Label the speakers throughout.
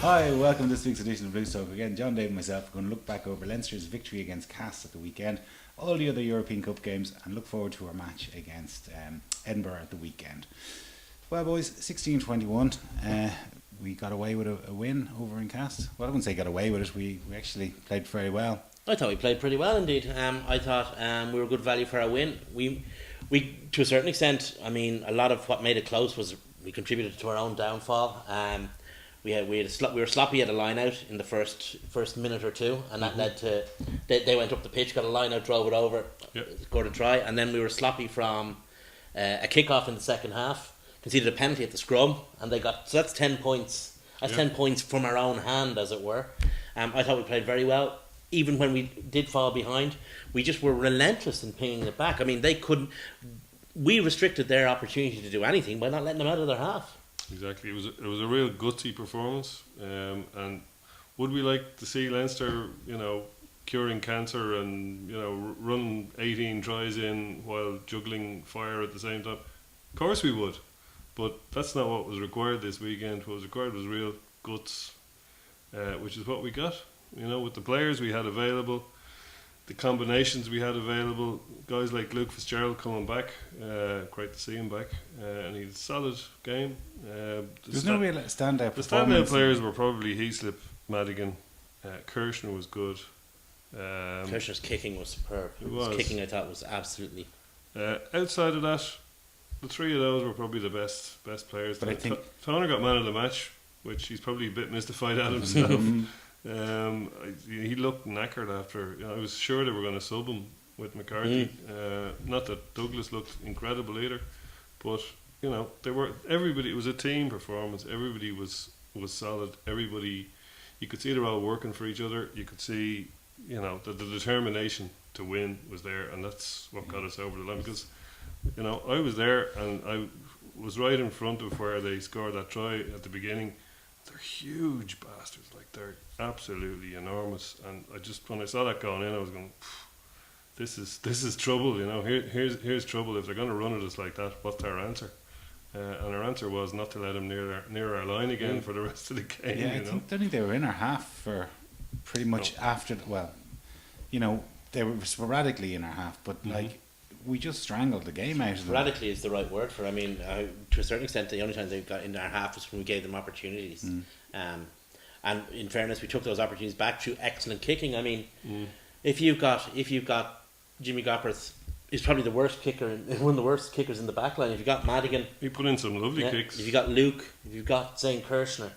Speaker 1: Hi, welcome to this week's edition of Blues Talk. Again, John Dave and myself are going to look back over Leinster's victory against Cass at the weekend, all the other European Cup games, and look forward to our match against Edinburgh at the weekend. Well, boys, 16-21. We got away with a win over in Cass. Well, I wouldn't say got away with it. We actually played very well.
Speaker 2: I thought we played pretty well indeed. I thought we were good value for our win. We to a certain extent, I mean, a lot of what made it close was we contributed to our own downfall. We were sloppy at a line out in the first minute or two, and that led to they went up the pitch, got a line out, drove it over, scored a try, and then we were sloppy from a kick off in the second half, conceded a penalty at the scrum, and they got, so that's 10 points. That's 10 points from our own hand, as it were. I thought we played very well. Even when we did fall behind, we just were relentless in pinging it back. I mean, we restricted their opportunity to do anything by not letting them out of their half.
Speaker 3: Exactly, it was a real gutsy performance, and would we like to see Leinster, curing cancer and run 18 tries in while juggling fire at the same time? Of course we would, but that's not what was required this weekend. What was required was real guts, which is what we got. With the players we had available, the combinations we had available, guys like Luke Fitzgerald coming back, great to see him back, and he had a solid game.
Speaker 1: There's no real standout
Speaker 3: The
Speaker 1: performance.
Speaker 3: standout players were probably Heaslip, Madigan, Kirshner was good.
Speaker 2: Kirshner's kicking was superb. His kicking, I thought, was absolutely...
Speaker 3: outside of that, the three of those were probably the best players.
Speaker 1: But I think
Speaker 3: Toner got man of the match, which he's probably a bit mystified at himself. He looked knackered after. I was sure they were going to sub him with McCarthy. Not that Douglas looked incredible either, but everybody. It was a team performance. Everybody was solid. Everybody, you could see they're all working for each other. You could see, that the determination to win was there, and that's what got us over the line. Because, I was there and I was right in front of where they scored that try at the beginning. They're huge bastards, like they're absolutely enormous. And when I saw that going in, I was going, this is trouble, Here's trouble. If they're going to run at us like that, what's our answer? And our answer was not to let them near our line again for the rest of the game.
Speaker 1: Yeah, I don't think they were in our half for pretty much after. Well, they were sporadically in our half, but we just strangled the game out of them.
Speaker 2: Sporadically is the right word for it. I mean, to a certain extent, the only time they got in our half was when we gave them opportunities. And in fairness, we took those opportunities back through excellent kicking. I mean, if you've got Jimmy Gopperth is probably the worst kicker, one of the worst kickers in the back line. If you've got Madigan,
Speaker 3: he put in some lovely kicks.
Speaker 2: If you've got Luke, if you've got Zane Kirshner,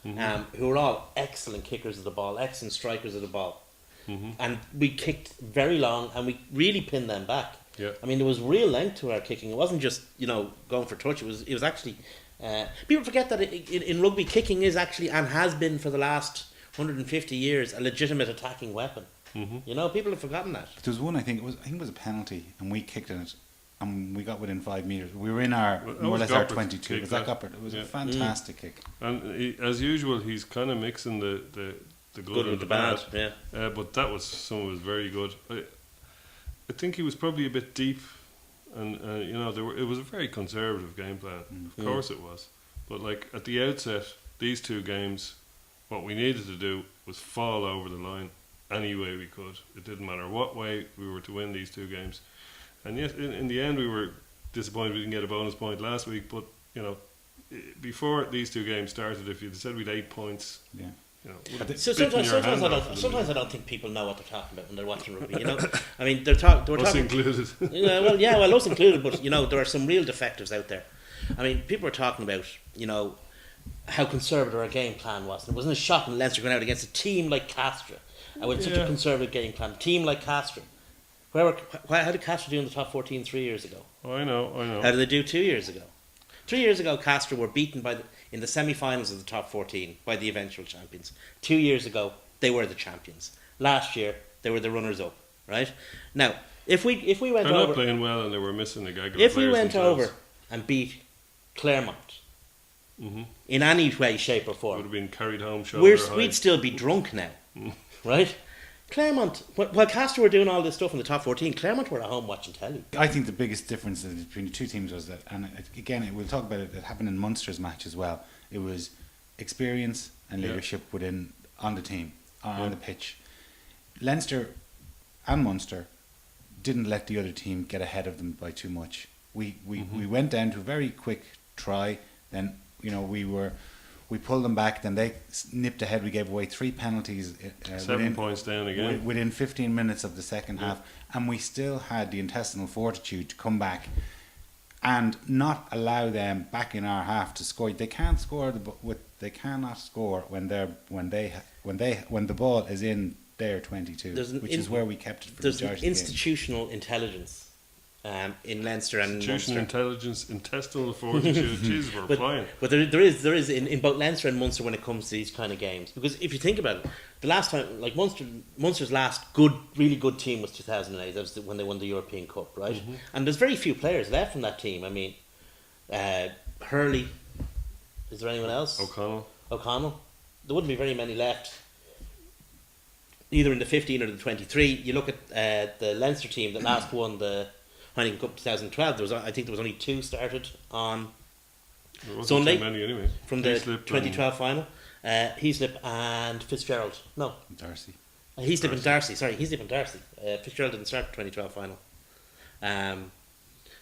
Speaker 2: who are all excellent kickers of the ball, excellent strikers of the ball. And we kicked very long and we really pinned them back.
Speaker 3: Yeah.
Speaker 2: I mean, there was real length to our kicking. It wasn't just going for touch. It was actually. People forget that in rugby, kicking is actually and has been for the last 150 years a legitimate attacking weapon. People have forgotten that.
Speaker 1: There was one, I think it was a penalty, and we kicked in it, and we got within 5 metres. We were in our more or less our 22. It was that Goppert. It was a fantastic kick.
Speaker 3: And as usual, he's kind of mixing the good and the bad.
Speaker 2: Yeah.
Speaker 3: But that was some of it was very good. I think he was probably a bit deep, and it was a very conservative game plan. Of course it was, but like at the outset, these two games, what we needed to do was fall over the line any way we could. It didn't matter what way we were to win these two games, and yet in the end we were disappointed we didn't get a bonus point last week. But before these two games started, if you'd said we'd 8 points,
Speaker 2: So sometimes I don't think people know what they're talking about when they're watching rugby. I mean, they're talking.
Speaker 3: Us included.
Speaker 2: Us included. But there are some real defectives out there. I mean, people are talking about how conservative our game plan was. And it wasn't a shocking Leinster going out against a team like Castra with such a conservative game plan. A team like Castra. How did Castra do in the top 14 3 years ago?
Speaker 3: I know.
Speaker 2: How did they do 2 years ago? 3 years ago, Castra were beaten in the semi-finals of the top 14 by the eventual champions. 2 years ago, they were the champions. Last year, they were the runners-up. Right now, if we went
Speaker 3: they're
Speaker 2: over,
Speaker 3: not playing well, and they were missing the gaggle.
Speaker 2: If we went over and beat Claremont in any way, shape, or form,
Speaker 3: would have been carried home. We'd
Speaker 2: still be drunk now, right? Claremont, while Castor were doing all this stuff in the top 14, Claremont were at home watching telly.
Speaker 1: I think the biggest difference between the two teams was that, and again, we'll talk about it, it happened in Munster's match as well. It was experience and
Speaker 3: Yeah.
Speaker 1: leadership on the team, on the pitch. Leinster and Munster didn't let the other team get ahead of them by too much. We went down to a very quick try. Then we pulled them back. Then they nipped ahead. We gave away 3 penalties.
Speaker 3: 7 points down again.
Speaker 1: Within 15 minutes of the second half, and we still had the intestinal fortitude to come back and not allow them back in our half to score. They can't score they cannot score when the ball is in their 22, which is where we kept it for the
Speaker 2: There's
Speaker 1: majority
Speaker 2: an
Speaker 1: of the game.
Speaker 2: institutional intelligence in Leinster and
Speaker 3: Institutional
Speaker 2: Munster.
Speaker 3: intelligence, intestinal fortitude. Jeez, we're flying.
Speaker 2: But there is in both Leinster and Munster when it comes to these kind of games. Because if you think about it, the last time, like Munster's last really good team was 2008. That was when they won the European Cup, right? And there's very few players left from that team. I mean, Hurley. Is there anyone else? O'Connell. There wouldn't be very many left, either in the 15 or the 23. You look at the Leinster team that last won the Heineken Cup 2012. I think there was only 2 started on
Speaker 3: There wasn't
Speaker 2: Sunday
Speaker 3: too many anyway.
Speaker 2: from the
Speaker 3: Heaslip
Speaker 2: 2012 final. Heaslip and Fitzgerald. No,
Speaker 1: Darcy.
Speaker 2: Heaslip and Darcy. Sorry, Heaslip and Darcy. Fitzgerald didn't start the 2012 final.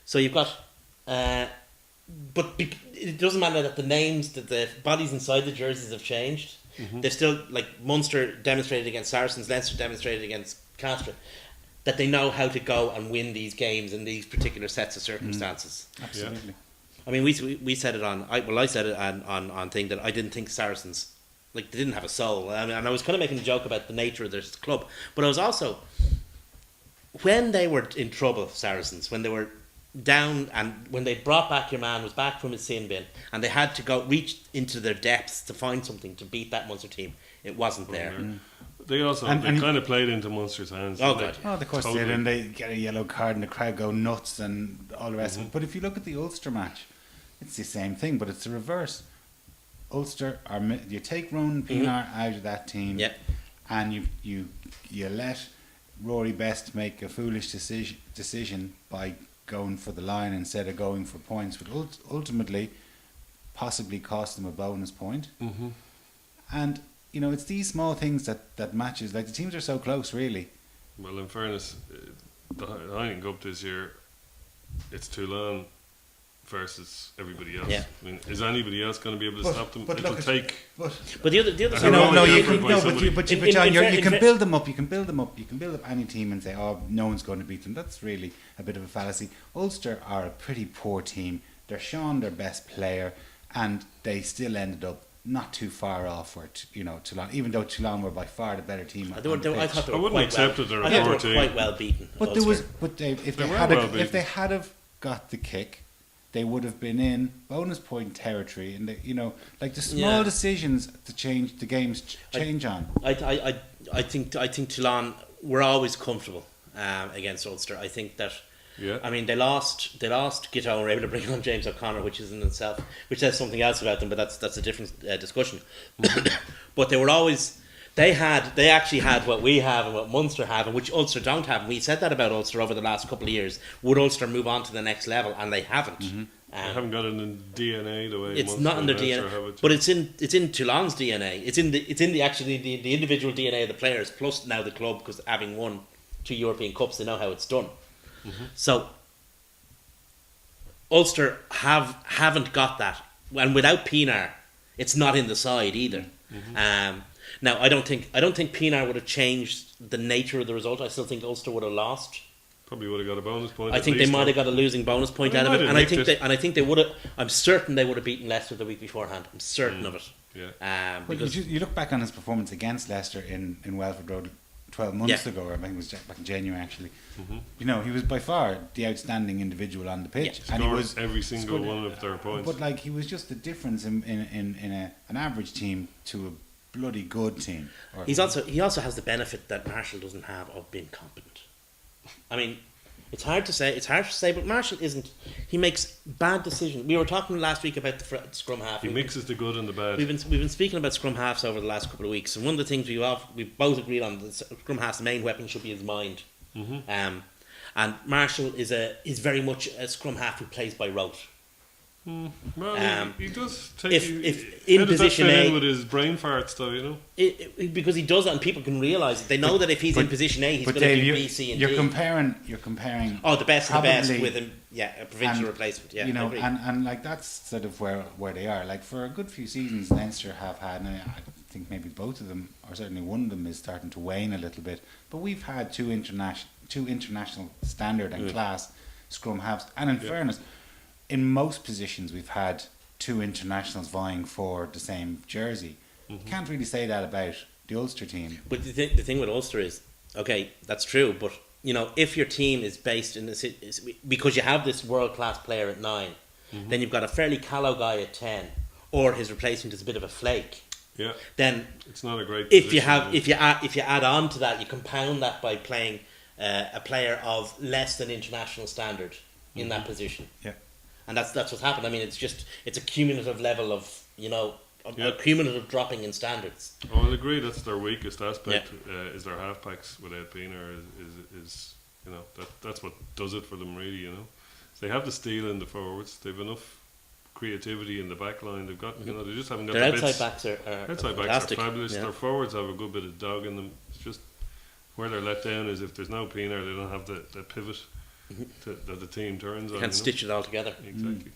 Speaker 2: So you've got... but it doesn't matter that the names, that the bodies inside the jerseys have changed. They're still, like Munster demonstrated against Saracens, Leinster demonstrated against Castres, that they know how to go and win these games in these particular sets of circumstances.
Speaker 1: Absolutely.
Speaker 2: I mean, we said it on. I said it on thing that I didn't think Saracens, like, they didn't have a soul. I mean, and I was kind of making a joke about the nature of their club, but I was also, when they were in trouble, Saracens, when they were down and when they brought back your man was back from his sin bin and they had to go reach into their depths to find something to beat that Munster team, it wasn't there.
Speaker 3: They also
Speaker 1: And
Speaker 3: kind of played into Munster's hands.
Speaker 2: Oh,
Speaker 3: didn't
Speaker 2: God.
Speaker 3: they?
Speaker 1: Oh, of course
Speaker 3: Totally.
Speaker 1: they did, and they get a yellow card and the crowd go nuts and all the rest of it. But if you look at the Ulster match, it's the same thing, but it's the reverse. Ulster you take Ronan Pienaar out of that team, and you let Rory Best make a foolish decision by going for the line instead of going for points, but ultimately possibly cost them a bonus point. And it's these small things that matches, like the teams are so close, really.
Speaker 3: Well, in fairness, the Heineken Cup this year, it's Toulon versus everybody else.
Speaker 2: Yeah.
Speaker 3: I mean, is anybody else going to be able to stop them?
Speaker 1: But
Speaker 3: It'll
Speaker 1: look,
Speaker 3: take.
Speaker 2: But the other
Speaker 3: No,
Speaker 2: side,
Speaker 3: no,
Speaker 1: you
Speaker 3: effort
Speaker 1: can,
Speaker 3: by
Speaker 1: no,
Speaker 3: somebody.
Speaker 1: but
Speaker 2: In
Speaker 1: John,
Speaker 2: fair-
Speaker 1: you
Speaker 2: in
Speaker 1: can
Speaker 2: fair-
Speaker 1: build them up. You can build up any team and say, "Oh, no one's going to beat them." That's really a bit of a fallacy. Ulster are a pretty poor team. They're showing their best player, and they still ended up not too far off for Toulon. Even though Toulon were by far the better team.
Speaker 2: I
Speaker 1: on the
Speaker 2: thought
Speaker 1: pitch.
Speaker 2: they were
Speaker 3: I wouldn't
Speaker 2: quite
Speaker 3: accept
Speaker 2: well.
Speaker 3: that they're
Speaker 2: I
Speaker 3: a
Speaker 2: thought they
Speaker 3: poor
Speaker 2: were
Speaker 3: team.
Speaker 2: quite well beaten.
Speaker 1: But there was,
Speaker 2: Ulster.
Speaker 1: but if
Speaker 3: They
Speaker 1: they
Speaker 3: were
Speaker 1: had
Speaker 3: well
Speaker 1: if
Speaker 3: beaten.
Speaker 1: they had have got the kick, they would have been in bonus point territory. And like the small decisions to change the games change on.
Speaker 2: I think Toulon were always comfortable against Ulster. I think that.
Speaker 3: Yeah.
Speaker 2: I mean, they lost Giteau and were able to bring on James O'Connor, which is in itself, which says something else about them, but that's a different discussion. But they were always, they actually had what we have and what Munster have, and which Ulster don't have. And we said that about Ulster over the last couple of years. Would Ulster move on to the next level? And they haven't.
Speaker 3: They haven't got it in DNA the way
Speaker 2: It's
Speaker 3: Munster
Speaker 2: not in their
Speaker 3: and Leinster have
Speaker 2: DNA,
Speaker 3: it.
Speaker 2: but it's in Toulon's DNA. It's in the individual DNA of the players, plus now the club, because having won 2 European Cups, they know how it's done. So Ulster haven't got that, and without Pienaar, it's not in the side either. Now I don't think Pienaar would have changed the nature of the result. I still think Ulster would have lost.
Speaker 3: Probably would have got a bonus point.
Speaker 2: I think they might have got a losing bonus point
Speaker 3: Well,
Speaker 2: out of
Speaker 3: they
Speaker 2: it,
Speaker 3: might
Speaker 2: and I
Speaker 3: have
Speaker 2: think
Speaker 3: nicked it.
Speaker 2: they would have. I'm certain they would have beaten Leicester the week beforehand. I'm certain of it.
Speaker 3: Yeah.
Speaker 1: Well,
Speaker 2: Because
Speaker 1: you look back on his performance against Leicester in Welford Road 12 months ago, or I think it was back in January actually. He was by far the outstanding individual on the pitch, and he
Speaker 3: Scored
Speaker 1: was
Speaker 3: every single
Speaker 1: scored-
Speaker 3: one of their points.
Speaker 1: But like he was just the difference in an average team to a bloody good team.
Speaker 2: he also has the benefit that Marshall doesn't have of being competent. I mean, it's hard to say, but Marshall isn't. He makes bad decisions. We were talking last week about the scrum half.
Speaker 3: He mixes the good and the bad.
Speaker 2: We've been speaking about scrum halves over the last couple of weeks, and one of the things we both agreed on, the scrum half's main weapon should be his mind. And Marshall is very much a scrum half who plays by rote.
Speaker 3: Well, he does take.
Speaker 2: if in
Speaker 3: how does
Speaker 2: position
Speaker 3: that fit
Speaker 2: A-
Speaker 3: in with his brain farts, though, you know.
Speaker 2: Because he does that, and people can realise it. They know that if he's in position A, he's
Speaker 1: But
Speaker 2: going to
Speaker 1: Dave,
Speaker 2: do B, C, and
Speaker 1: you're
Speaker 2: D.
Speaker 1: comparing.
Speaker 2: Oh, the best of the best
Speaker 1: probably-
Speaker 2: with him. Yeah, a provincial
Speaker 1: and,
Speaker 2: replacement. Yeah,
Speaker 1: you know,
Speaker 2: I agree.
Speaker 1: and like that's sort of where they are. Like for a good few seasons, Leinster have had, and I think maybe both of them, or certainly one of them, is starting to wane a little bit. But we've had two international standard and class scrum halves, and in fairness, in most positions we've had two internationals vying for the same jersey. Can't really say that about the Ulster team.
Speaker 2: But the thing with Ulster is, okay, that's true, but you know, if your team is based in this, because you have this world class player at 9, then you've got a fairly callow guy at 10, or his replacement is a bit of a flake.
Speaker 3: Yeah,
Speaker 2: Then
Speaker 3: it's not a great.
Speaker 2: if you
Speaker 3: position,
Speaker 2: have
Speaker 3: is it?
Speaker 2: if you add on to that, you compound that by playing a player of less than international standard in that position.
Speaker 1: Yeah.
Speaker 2: And that's what's happened. I mean, it's a cumulative level of, you know,
Speaker 3: Yeah.
Speaker 2: a cumulative dropping in standards.
Speaker 3: Oh, I'll agree. That's their weakest aspect. Is their halfbacks without Pienaar is you know that's what does it for them really. You know, they have the steel in the forwards. They've enough creativity in the back line. They've got you know they just haven't got
Speaker 2: Their
Speaker 3: the
Speaker 2: outside
Speaker 3: bits.
Speaker 2: backs are
Speaker 3: Outside backs
Speaker 2: fantastic.
Speaker 3: are fabulous.
Speaker 2: Yeah.
Speaker 3: Their forwards have a good bit of dog in them. It's just where they're let down is if there's no Pienaar, they don't have the pivot that the team turns on.
Speaker 2: Can't
Speaker 3: you know?
Speaker 2: stitch it all together.
Speaker 3: Exactly.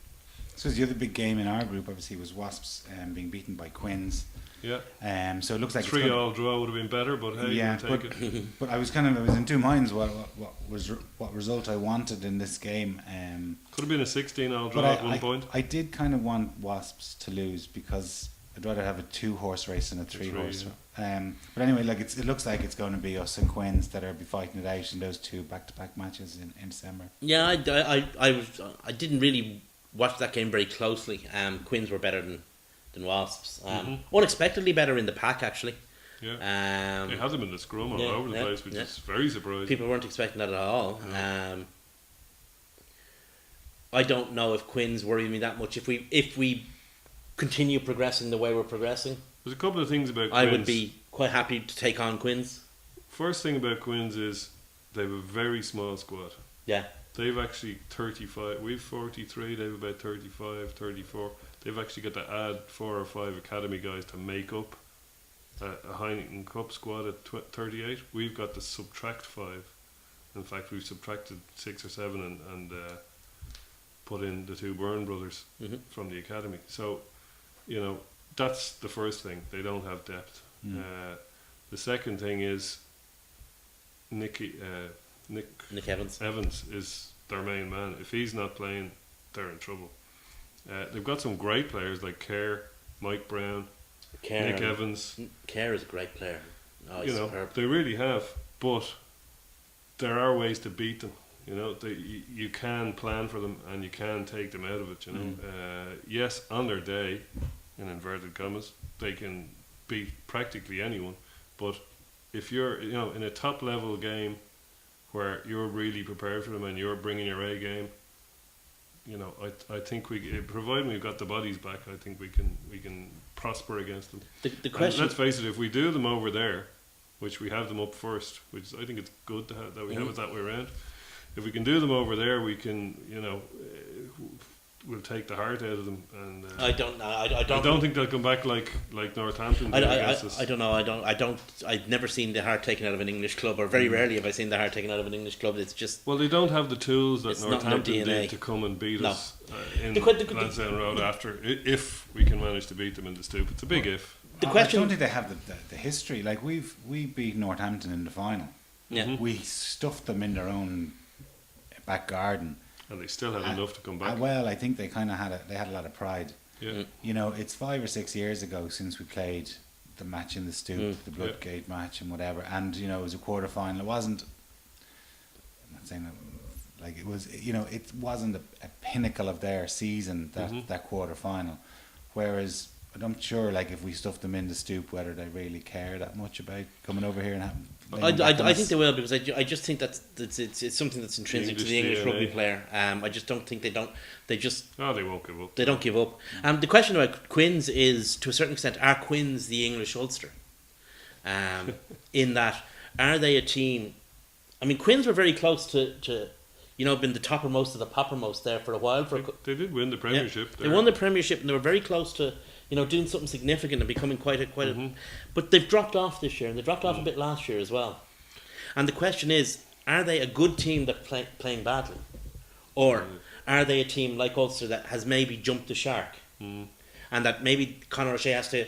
Speaker 1: So the other big game in our group, obviously, was Wasps being beaten by Quins.
Speaker 3: Yeah.
Speaker 1: So it looks like
Speaker 3: 3-3 draw would have been better, but hey,
Speaker 1: yeah,
Speaker 3: we'll take it.
Speaker 1: but I was in two minds what result I wanted in this game.
Speaker 3: Could have been a 16-all draw
Speaker 1: But
Speaker 3: at one point.
Speaker 1: I did kind of want Wasps to lose because I'd rather have a 2-horse race than a 3-horse. But anyway, like it looks like it's going to be us and Quins that are be fighting it out in those two back-to-back matches in December.
Speaker 2: Yeah, I didn't really watch that game very closely. Quins were better than Wasps. Unexpectedly better in the pack, actually.
Speaker 3: Yeah. It had them in the scrum all
Speaker 2: yeah,
Speaker 3: over the
Speaker 2: yeah,
Speaker 3: place, which
Speaker 2: yeah.
Speaker 3: is very surprising.
Speaker 2: People weren't expecting that at all. I don't know if Quins worry me that much. If we continue progressing the way we're progressing,
Speaker 3: There's a couple of things about Quins.
Speaker 2: I would be quite happy to take on Quins.
Speaker 3: First thing about Quins is they have a very small squad.
Speaker 2: Yeah.
Speaker 3: They've actually 35. We've 43. They've about 35, 34. They've actually got to add 4 or 5 academy guys to make up a Heineken Cup squad at 38. We've got to subtract 5. In fact, we've subtracted 6 or 7 and put in the 2 Byrne brothers from the academy. So, you know, that's the first thing. They don't have depth. The second thing is Nick
Speaker 2: Evans.
Speaker 3: Evans is their main man. If he's not playing, they're in trouble. They've got some great players like Kerr, Mike Brown, Nick Evans.
Speaker 2: Kerr is a great player. Oh, he's
Speaker 3: You know,
Speaker 2: superb.
Speaker 3: they really have. But there are ways to beat them. You know, you can plan for them and you can take them out of it. You know, yes, on their day, in inverted commas, they can beat practically anyone. But if you're, you know, in a top level game where you're really prepared for them and you're bringing your A game, you know, I think providing we've got the bodies back, I think we can prosper against them.
Speaker 2: The question.
Speaker 3: And let's face it, if we do them over there, which we have them up first, which I think it's good to have, that we have it that way around. If we can do them over there, we can, you know, we'll take the heart out of them. And
Speaker 2: I don't know. I
Speaker 3: don't think they'll come back like Northampton did against us.
Speaker 2: I don't know. I've never seen the heart taken out of an English club, or very rarely have I seen the heart taken out of an English club. It's just
Speaker 3: Well, they don't have the tools that
Speaker 2: It's not in their
Speaker 3: Northampton
Speaker 2: DNA.
Speaker 3: did to come and beat
Speaker 2: No.
Speaker 3: us in
Speaker 2: The
Speaker 3: Lansdowne Road after. If we can manage to beat them in the Stoop, it's a big if.
Speaker 2: the
Speaker 1: I
Speaker 2: question.
Speaker 1: don't think they have the history. Like we beat Northampton in the final.
Speaker 2: Yeah.
Speaker 1: We stuffed them in their own back garden.
Speaker 3: And they still had enough to come back.
Speaker 1: Well, I think they kind of had a lot of pride.
Speaker 3: Yeah.
Speaker 1: You know, it's 5 or 6 years ago since we played the match in the Stoop, the Bloodgate match and whatever. And you know, it was a quarter final. It wasn't. I'm not saying that, like it was. You know, it wasn't a pinnacle of their season that quarter final. Whereas I'm sure, like if we stuffed them in the Stoop, whether they really care that much about coming over here and having.
Speaker 2: I think they will, because I just think that it's something that's intrinsic to the English
Speaker 3: English
Speaker 2: rugby
Speaker 3: DNA.
Speaker 2: player. I just don't think they don't. They just
Speaker 3: Oh, they won't give up.
Speaker 2: they don't give up. The question about Quins is, to a certain extent, are Quins the English Ulster? In that, are they a team? I mean, Quins were very close to been the toppermost of the poppermost there for a while.
Speaker 3: They did win the Premiership.
Speaker 2: Yeah, they won the Premiership and they were very close to doing something significant and becoming quite a. But they've dropped off this year and they dropped off a bit last year as well. And the question is, are they a good team that playing badly, or are they a team like Ulster that has maybe jumped the shark, and that maybe Conor O'Shea has to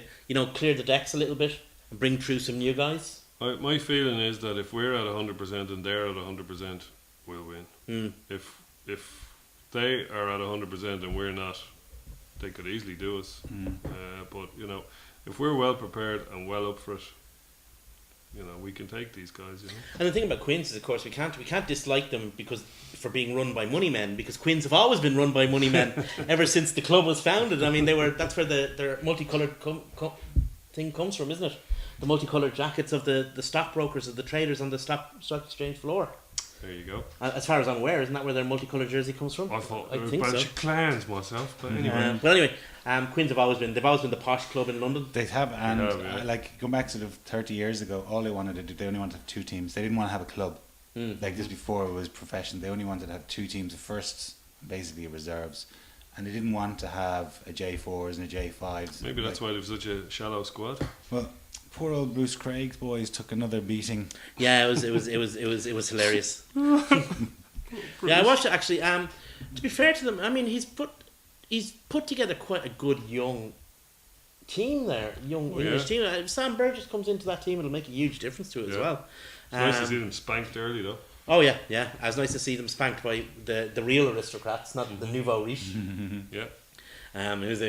Speaker 2: clear the decks a little bit and bring through some new guys?
Speaker 3: My feeling is that if we're at 100% and they're at 100%, we'll win. If they are at 100% and we're not, they could easily do us. But if we're well prepared and well up for it, we can take these guys.
Speaker 2: And the thing about Quins is, of course, we can't dislike them for being run by money men, because Quins have always been run by money men ever since the club was founded. I mean, that's where their multicoloured thing comes from, isn't it? The multicoloured jackets of the stockbrokers, of the traders on the stock exchange floor.
Speaker 3: There you go.
Speaker 2: As far as I'm aware, isn't that where their multicoloured jersey comes from?
Speaker 3: I thought there were a bunch of clans myself, but anyway.
Speaker 2: But anyway, Quins have always been the posh club in London.
Speaker 1: They have, and
Speaker 3: yeah.
Speaker 1: like going back to 30 years ago, all they wanted to do, they only wanted to have two teams. They didn't want to have a club. Like this before it was professional. They only wanted to have two teams, the firsts, basically reserves, and they didn't want to have a J4s and a J5s.
Speaker 3: Maybe that's why they've such a shallow squad.
Speaker 1: Well, poor old Bruce Craig's boys took another beating.
Speaker 2: Yeah, it was hilarious. Yeah, I watched it actually. To be fair to them, I mean, he's put together quite a good young team there, English team. If Sam Burgess comes into that team, it'll make a huge difference to it as well.
Speaker 3: It's nice to see them spanked early though.
Speaker 2: Oh yeah. It was nice to see them spanked by the real aristocrats, not the nouveau riche.
Speaker 3: Yeah.
Speaker 2: It was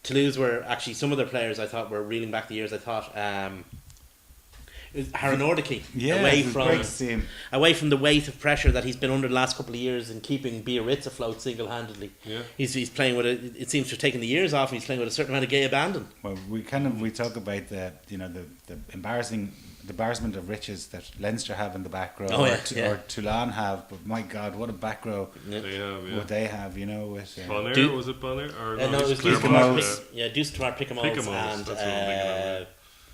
Speaker 2: Toulouse were actually, some of their players I thought were reeling back the years. I thought it was Harry Nordicky, away from the weight of pressure that he's been under the last couple of years in keeping Biarritz afloat single-handedly.
Speaker 3: Yeah.
Speaker 2: He's playing with it seems to have taken the years off, and he's playing with a certain amount of gay abandon.
Speaker 1: Well, we talk about the embarrassment of riches that Leinster have in the back row, or Toulon have, but my God, what a back row
Speaker 3: they have.
Speaker 1: what they have, with
Speaker 3: Bonaire, was it Bonaire? Or
Speaker 2: no, it was Deuce Tamar Picamoles and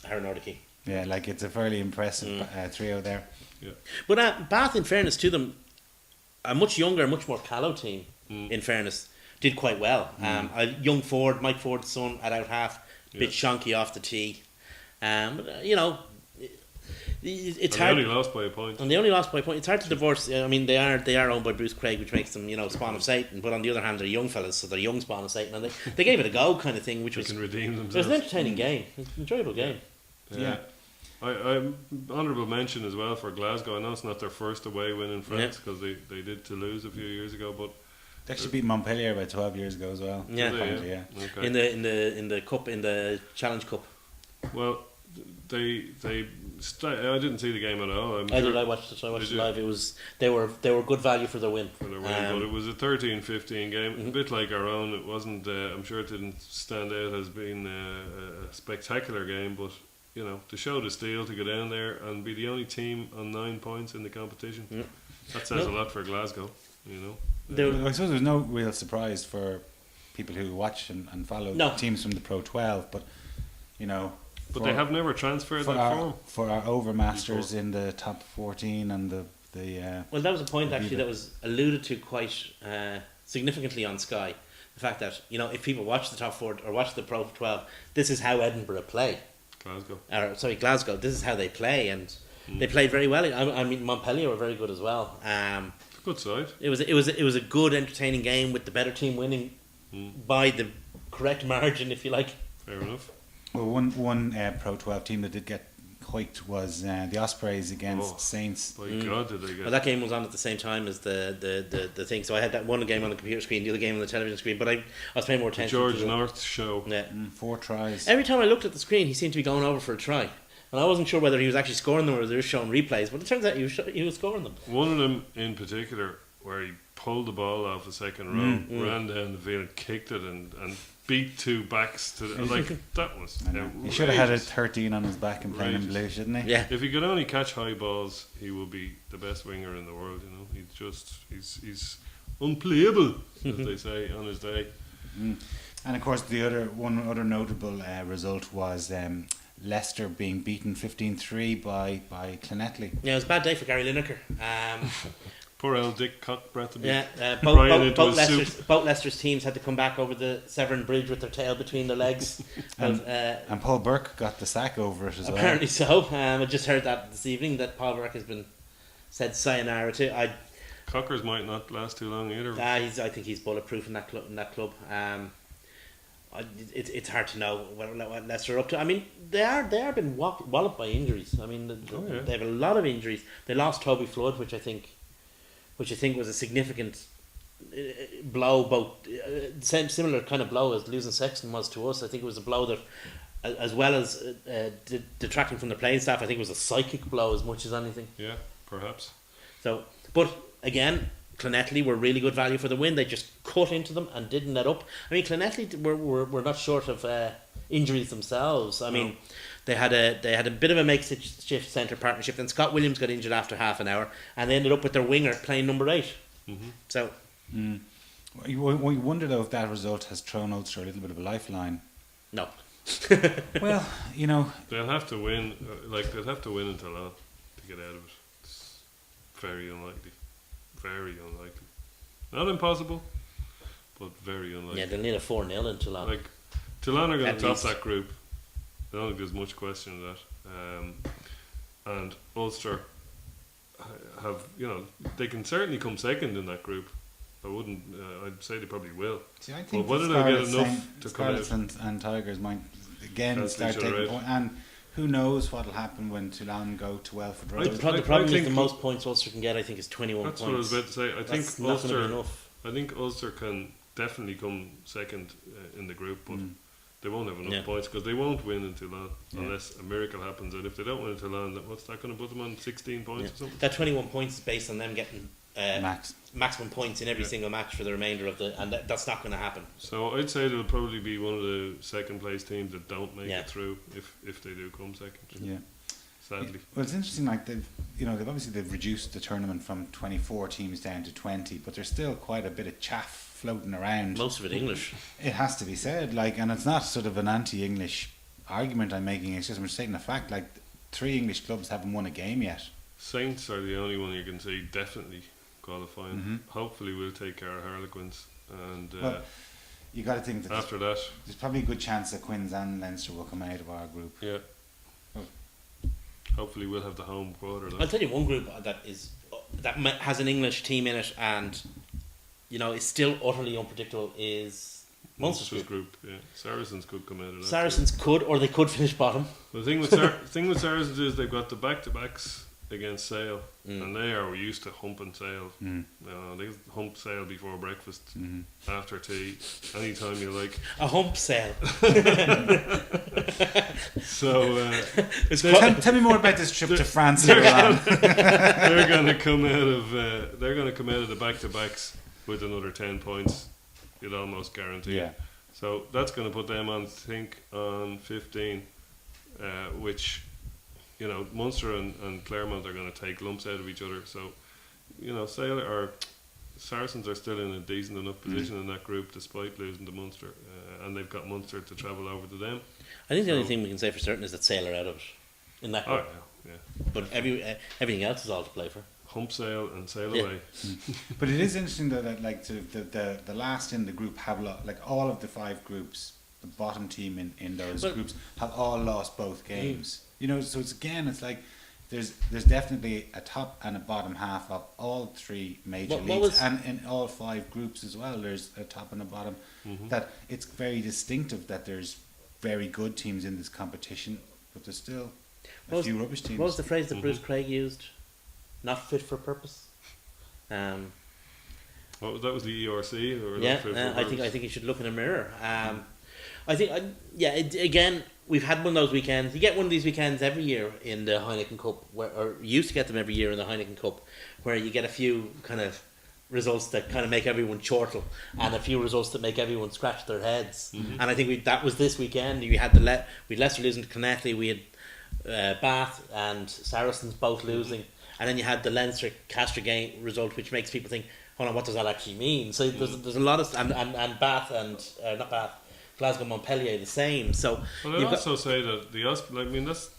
Speaker 2: Harry Nordicky.
Speaker 1: Yeah, like it's a fairly impressive trio there.
Speaker 3: Yeah.
Speaker 2: But Bath, in fairness to them, a much younger, much more callow team, in fairness, did quite well. A young Ford, Mike Ford's son, at out half, a bit shonky off the tee. But, it's hard.
Speaker 3: They only lost by a point.
Speaker 2: And they only lost by a point. It's hard to divorce. I mean, they are owned by Bruce Craig, which makes them, spawn of Satan. But on the other hand, they're young fellas, so they're young spawn of Satan. And they gave it a go, kind of thing, which was.
Speaker 3: They can redeem themselves.
Speaker 2: It was an entertaining game. It was an enjoyable game.
Speaker 1: Yeah.
Speaker 3: I honourable mention as well for Glasgow. I know it's not their first away win in France because they did Toulouse a few years ago, but
Speaker 1: they actually beat Montpellier about 12 years ago as well.
Speaker 2: Yeah,
Speaker 3: Okay.
Speaker 2: In the cup, in the Challenge Cup.
Speaker 3: Well, I didn't see the game at all.
Speaker 2: I watched it live. It was they were good value for their win.
Speaker 3: But it was a 13-15 game, a bit like our own. It wasn't. I'm sure it didn't stand out as being a spectacular game, but to show the steel, to go down there and be the only team on 9 points in the competition, that says a lot for Glasgow.
Speaker 1: I suppose there's no real surprise for people who watch and follow teams from the Pro 12, but
Speaker 3: But they have never transferred that form.
Speaker 1: For our overmasters in the top 14 and the
Speaker 2: well, that was a point actually that was alluded to quite significantly on Sky. The fact that if people watch the top 4 or watch the Pro 12, this is how Edinburgh play. Glasgow. This is how they play, and they played very well. I mean, Montpellier were very good as well.
Speaker 3: Good side.
Speaker 2: It was a good, entertaining game with the better team winning by the correct margin, if you like.
Speaker 3: Fair enough.
Speaker 1: Well, one Pro 12 team that did get hoiked was the Ospreys against Saints.
Speaker 3: By God, did they get?
Speaker 2: Well, that game was on at the same time as the thing. So I had that one game on the computer screen, the other game on the television screen. But I was paying more attention.
Speaker 3: George North show.
Speaker 2: Yeah.
Speaker 1: 4 tries.
Speaker 2: Every time I looked at the screen, he seemed to be going over for a try, and I wasn't sure whether he was actually scoring them or they were showing replays. But it turns out he was scoring them.
Speaker 3: One of them in particular, where he pulled the ball off the second row, ran down the field, kicked it, and beat 2 backs to that was.
Speaker 1: He should have had a 13 on his back and playing in blue, shouldn't he?
Speaker 2: Yeah.
Speaker 3: If he could only catch high balls, he would be the best winger in the world. He's unplayable, as they say on his day.
Speaker 1: And of course, one other notable result was Leicester being beaten 15-3 by Llanelli.
Speaker 2: Yeah, it was a bad day for Gary Lineker.
Speaker 3: Poor old Dick Cockbreath.
Speaker 2: Yeah, both Leicester's teams had to come back over the Severn Bridge with their tail between their legs.
Speaker 1: And Paul Burke got the sack over it as well.
Speaker 2: Apparently so. I just heard that this evening that Paul Burke has been said sayonara to.
Speaker 3: Cockers might not last too long either.
Speaker 2: I think he's bulletproof in that club. It's hard to know what Leicester are up to. I mean, they are been walloped by injuries. I mean, they have a lot of injuries. They lost Toby Flood, which I think was a significant blow, both similar kind of blow as losing Sexton was to us. I think it was a blow that, as well as detracting from the playing staff, I think it was a psychic blow as much as anything.
Speaker 3: Yeah, perhaps.
Speaker 2: So, but again, Clonettley were really good value for the win. They just cut into them and didn't let up. I mean, Clonettley were not short of injuries themselves. I mean, they had a bit of a makeshift centre partnership. Then Scott Williams got injured after half an hour, and they ended up with their winger playing number 8.
Speaker 3: Mm-hmm.
Speaker 2: So,
Speaker 1: you wonder though if that result has thrown Ulster a little bit of a lifeline.
Speaker 2: no.
Speaker 1: Well, you know,
Speaker 3: They'll have to win. They'll have to win until that to get out of it. It's very unlikely. Very unlikely. Not impossible, but very unlikely.
Speaker 2: Yeah, they'll need a 4-0 in Toulon.
Speaker 3: Like, Toulon are going
Speaker 2: At
Speaker 3: to top
Speaker 2: least.
Speaker 3: that group. I don't think there's much question of that. And Ulster have, they can certainly come second in that group. I wouldn't. I'd say they probably will.
Speaker 1: see, I think
Speaker 3: But whether they'll get enough to come out.
Speaker 1: Scarlets and Tigers might again
Speaker 3: Cancel
Speaker 1: start
Speaker 3: each other
Speaker 1: taking
Speaker 3: out.
Speaker 1: point, and who knows what'll happen when Toulon go to Welford Road.
Speaker 2: The problem
Speaker 3: I
Speaker 2: is
Speaker 3: think
Speaker 2: the most points Ulster can get, I think, is 21
Speaker 3: That's
Speaker 2: points.
Speaker 3: what I was about to say. I think
Speaker 2: That's not going to be
Speaker 3: Ulster.
Speaker 2: enough.
Speaker 3: I think Ulster can definitely come second in the group, but they won't have enough
Speaker 2: Yeah.
Speaker 3: points because they won't win in Toulon
Speaker 1: Yeah.
Speaker 3: unless a miracle happens. And if they don't win in Toulon, what's that going to put them on? 16 points
Speaker 2: Yeah.
Speaker 3: or something?
Speaker 2: That 21 points is based on them getting
Speaker 1: Max.
Speaker 2: maximum points in every
Speaker 3: Yeah.
Speaker 2: single match for the remainder of the, and that's not going to happen.
Speaker 3: So I'd say they'll probably be one of the second place teams that don't make
Speaker 2: Yeah.
Speaker 3: it through if they do come second.
Speaker 1: Yeah.
Speaker 3: Sadly.
Speaker 1: Well, it's interesting. Like they've reduced the tournament from 24 teams down to 20, but there's still quite a bit of chaff floating around.
Speaker 2: Most of it English.
Speaker 1: It has to be said. Like, and it's not sort of an anti-English argument I'm making. It's just I'm stating a fact. Like, 3 English clubs haven't won a game yet.
Speaker 3: Saints are the only one you can see definitely qualifying.
Speaker 1: Mhm.
Speaker 3: Hopefully we'll take care of Harlequins. And
Speaker 1: Well, you got to think that
Speaker 3: after that,
Speaker 1: there's probably a good chance that Quins and Leinster will come out of our group.
Speaker 3: yeah.
Speaker 1: Oh.
Speaker 3: Hopefully we'll have the home quarter.
Speaker 2: I'll tell you one group that has an English team in it and is still utterly unpredictable is Munster's group.
Speaker 3: Yeah, Saracens could come out of that.
Speaker 2: Saracens could, or they could finish bottom.
Speaker 3: The thing with thing with Saracens is they've got the back-to-backs against Sale, and they are used to humping Sale. They hump Sale before breakfast, after tea, anytime you like.
Speaker 2: A hump sale.
Speaker 3: So
Speaker 1: Tell me more about this trip to France later on.
Speaker 3: they're going to come out of the back-to-backs with another 10 points. You'd almost guarantee.
Speaker 1: Yeah.
Speaker 3: So that's going to put them on 15, which, Munster and Claremont are going to take lumps out of each other. So, Saracens are still in a decent enough position in that group despite losing to Munster, and they've got Munster to travel over to them.
Speaker 2: I think the only thing we can say for certain is that Sale are out of it in that
Speaker 3: Oh
Speaker 2: group.
Speaker 3: yeah.
Speaker 2: But everything else is all to play for.
Speaker 3: Hump Sale and sail
Speaker 2: Yeah.
Speaker 3: away.
Speaker 1: But it is interesting though that like the last in the group have like all of the 5 groups, the bottom team in those
Speaker 2: Well-
Speaker 1: groups have all lost both games. So it's like there's definitely a top and a bottom half of all 3 major
Speaker 2: What
Speaker 1: leagues,
Speaker 2: was-
Speaker 1: and in all 5 groups as well. There's a top and a bottom. That it's very distinctive that there's very good teams in this competition, but there's still a few rubbish teams.
Speaker 2: What was the phrase that Bruce Craig used? Not fit for purpose.
Speaker 3: That was the ERC, or
Speaker 2: Yeah,
Speaker 3: that for
Speaker 2: I
Speaker 3: purpose?
Speaker 2: think you should look in a mirror. Again, we've had one of those weekends. You get one of these weekends every year in the Heineken Cup, or you used to get them every year in the Heineken Cup, where you get a few kind of results that kind of make everyone chortle, and a few results that make everyone scratch their heads. And I think that was this weekend. We had we Leicester losing to Clonettley. We had Bath and Saracens both losing, and then you had the Leinster Castor game result, which makes people think, hold on, what does that actually mean? So there's a lot of and Bath and not Bath, Glasgow Montpellier the same. So
Speaker 3: Well, I'd also say that that's